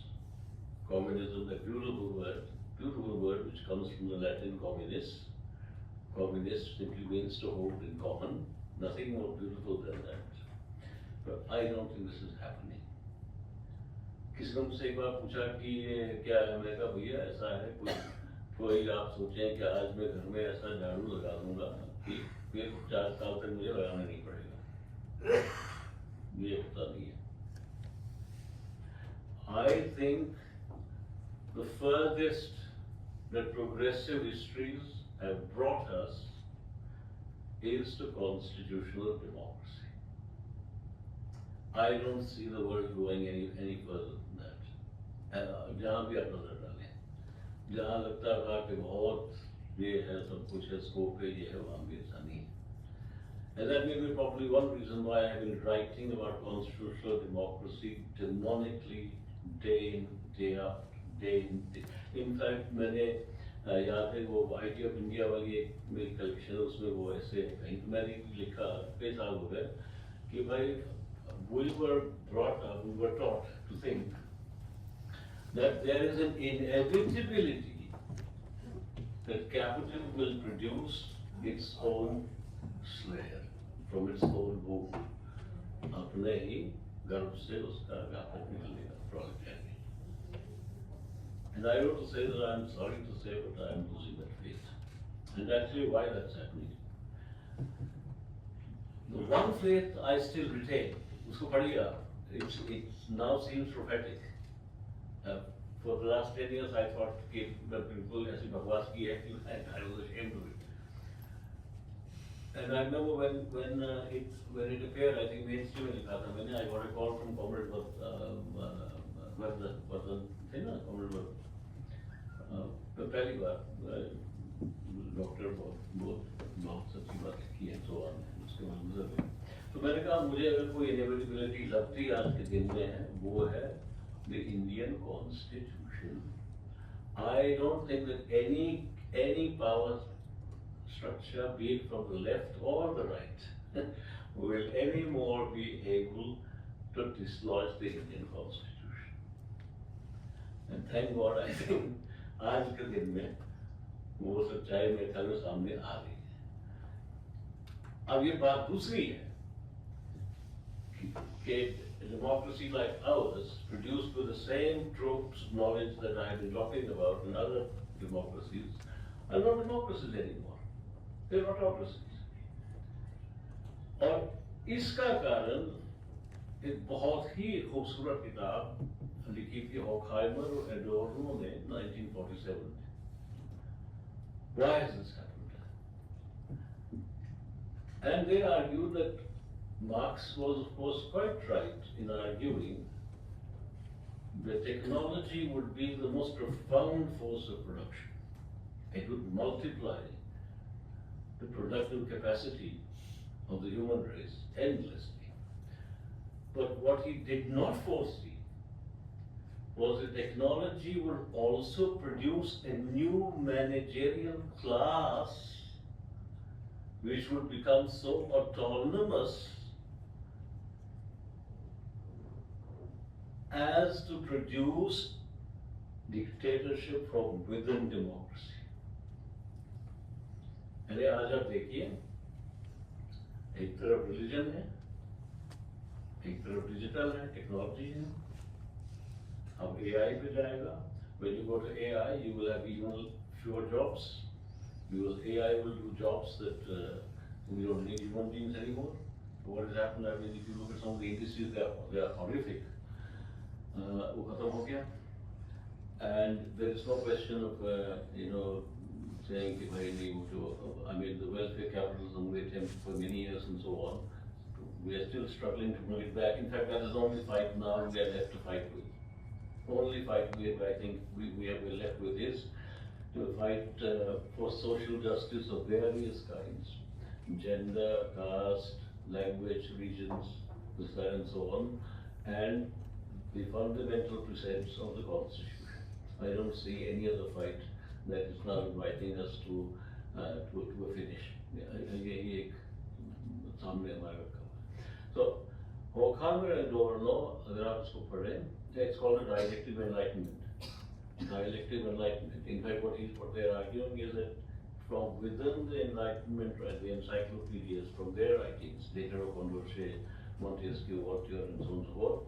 communism, the beautiful word which comes from the Latin communis, communist simply means to hold in common, nothing more beautiful than that. But I don't think this is happening. किसी ने मुझसे एक बार पूछा कि ये क्या है, मैंने कहा भैया ऐसा है, कोई आप सोचें कि आज मैं घर में ऐसा झाड़ू लगा दूंगा कि फिर 4 साल तक मुझे लगाना नहीं पड़ेगा, ये होता नहीं है. I think the furthest that progressive histories have brought us is to constitutional democracy. I don't see the world going any further than that. जहाँ भी आप नजर डालें, जहाँ लगता था कि बहुत ये है, सब कुछ है, स्कोप है, ये है, वहाँ भी ऐसा नहीं है. And that may be probably one reason why I have been writing about constitutional democracy demonically day in, day out, day in, day. In fact, मैंने याद है वो आईटी ऑफ इंडिया वाली एक मेरी कलेक्शन है, उसमें वो ऐसे कहीं तो मैंने लिखा, कई साल हो गए, कि भाई we were brought up, we were taught to think that there is an inevitability that capital will produce its own slayer from its own womb. अपने ही गर्भ से उसका घातक निकलेगा, proletariat. And I want to say that I am sorry to say, but I am losing that faith. And actually why that's happening. The one faith I still retain, उसको पढ़िएगा, it now seems prophetic. For the last 10 years I thought कि बिल्कुल ऐसी बकवास की है कि I was ashamed of it. And I remember when it appeared, I think mainstream में लिखा था मैंने, I got a call from Comrade Vardhan थे ना, Comrade तो पहली बार डॉक्टर बहुत सच्ची बात की है, तो उसके बाद गुजर गए. तो मैंने कहा मुझे अगर कोई इनेविटेबिलिटी लगती आज के दिन में है, वो है the Indian Constitution. I don't think that any power structure, be it from the left or the right, will anymore be able to dislodge the Indian Constitution. And thank God, I think आज के दिन में वो सच्चाई मेरे ख्याल में सामने आ रही है. अब ये बात दूसरी है कि democracy like ours, produced with the same tropes of knowledge that I have been talking about in other democracies, are not democracies anymore. They are autocracies. और इसका कारण एक बहुत ही खूबसूरत किताब लिखी थी हॉकहाइमर और एडोर्नो ने 1947 में. Why has this happened? And they argue that Marx was of course quite right in arguing that technology would be the most profound force of production. It would multiply the productive capacity of the human race endlessly. But what he did not foresee was that technology would also produce a new managerial class which would become so autonomous as to produce dictatorship from within democracy. अरे आज आप देखिए, एक तरफ religion है, एक तरफ digital है, टेक्नोलॉजी है. अब AI पे जाएगा. When you go to AI, you will have even fewer jobs. Because AI will do jobs that we don't need human beings anymore. So what has happened? I mean, if you look at some of the indices, they are horrific. वो खत्म हो गया. And there is no question of saying कि भाई नहीं वो जो I mean the welfare capitalism we attempted for many years and so on. We are still struggling to bring it back. In fact, that is the only fight now we are left to fight with. Only fight I think we are left with is to fight for social justice of various kinds, gender, caste, language, regions, and so on, and the fundamental precepts of the Constitution. I don't see any other fight that is now inviting us to a finish. ये एक सामने हमारे रखा हुआ है. So, Horkheimer and Adorno, अगर आप इसको पढ़ें, it's called a dialectic enlightenment. Dialectic enlightenment. In fact, what they are arguing is that from within the Enlightenment, right, the encyclopedias, from their writings, later of Condorcet, Montesquieu, Voltaire, and so on and so forth,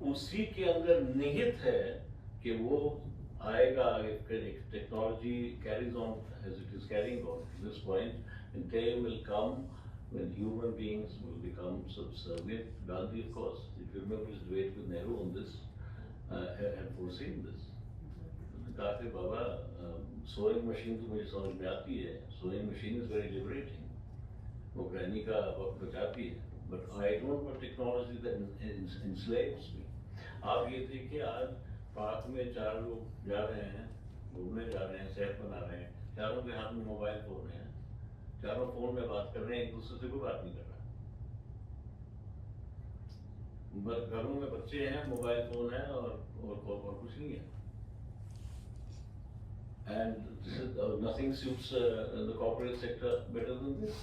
उसी के अंदर निहित है कि वो आएगा, if technology carries on as it is carrying on to this point, and day will come when human beings will become subservient. Gandhi, of course, if you remember his debate with Nehru on this, had foreseen this. कहा कि बाबा sewing machine तो मुझे समझ में आती है, sewing machine is very liberating, वो गृहिणी का वक्त बचाती है, but I don't want technology that enslaves me. आप ये देखिए आज पार्क में 4 लोग जा रहे हैं, घूमने जा रहे हैं, सेहत बना रहे हैं, चारों के हाथ में मोबाइल फोन है, चारों फोन में बात कर रहे हैं, एक दूसरे से कोई बात नहीं कर रहा। बस घरों में बच्चे हैं, मोबाइल फोन है और कुछ नहीं है। And this is, nothing suits the corporate sector better than this.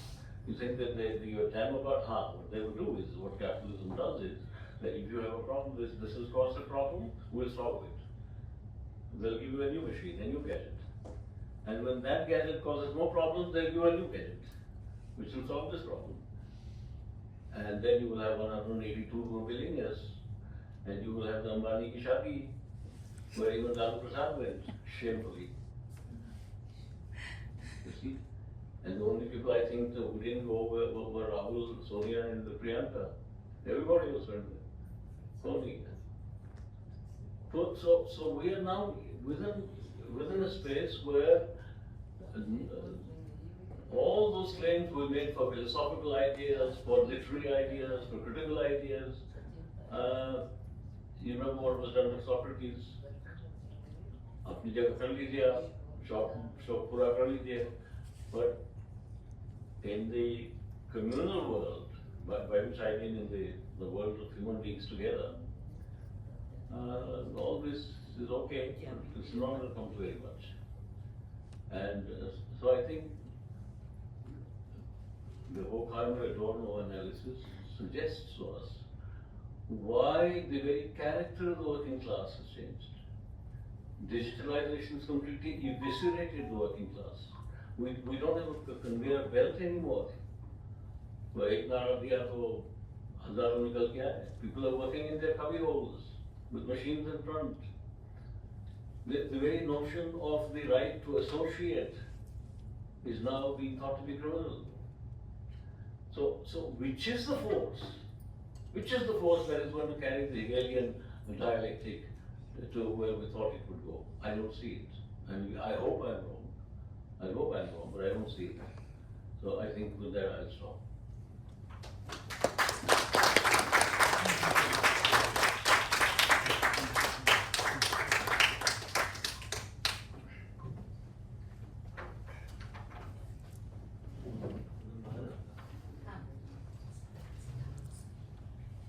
You think that your time about what they will do is, what capitalism does is, that if you have a problem, this has caused a problem, we'll solve it. They'll give you a new machine, a new gadget. And when that gadget causes more problems, they'll give you a new gadget, which will solve this problem. And then you will have 182 more billionaires, and you will have the Ambani ki shadi, where even Lalu Prasad went, shamefully. You see? And the only people I think who didn't go were Rahul, Sonia, and Priyanka. Everybody was went there. Only. So we are now within a space where all those claims we made for philosophical ideas, for literary ideas, for critical ideas. You remember what was done to Socrates? अपनी जगह कर लीजिए आप, शौक पूरा कर लीजिए, but in the communal world, by which I mean in the world of human beings together, all this is okay, it's not going to come to very much. And so I think the Horkheimer-Adorno analysis suggests to us why the very character of the working class has changed. Digitalization has completely eviscerated the working class. We don't have a conveyor belt anymore. वह एक नारा दिया तो हजारों निकल के आए. People are working in their cubby holes with machines in front. The very notion of the right to associate is now being thought to be criminal. So which is the force? Which is the force that is going to carry the Hegelian dialectic to where we thought it would go? I don't see it. And I hope I'm wrong. I hope I'm wrong, but I don't see it. So I think with that I'll stop.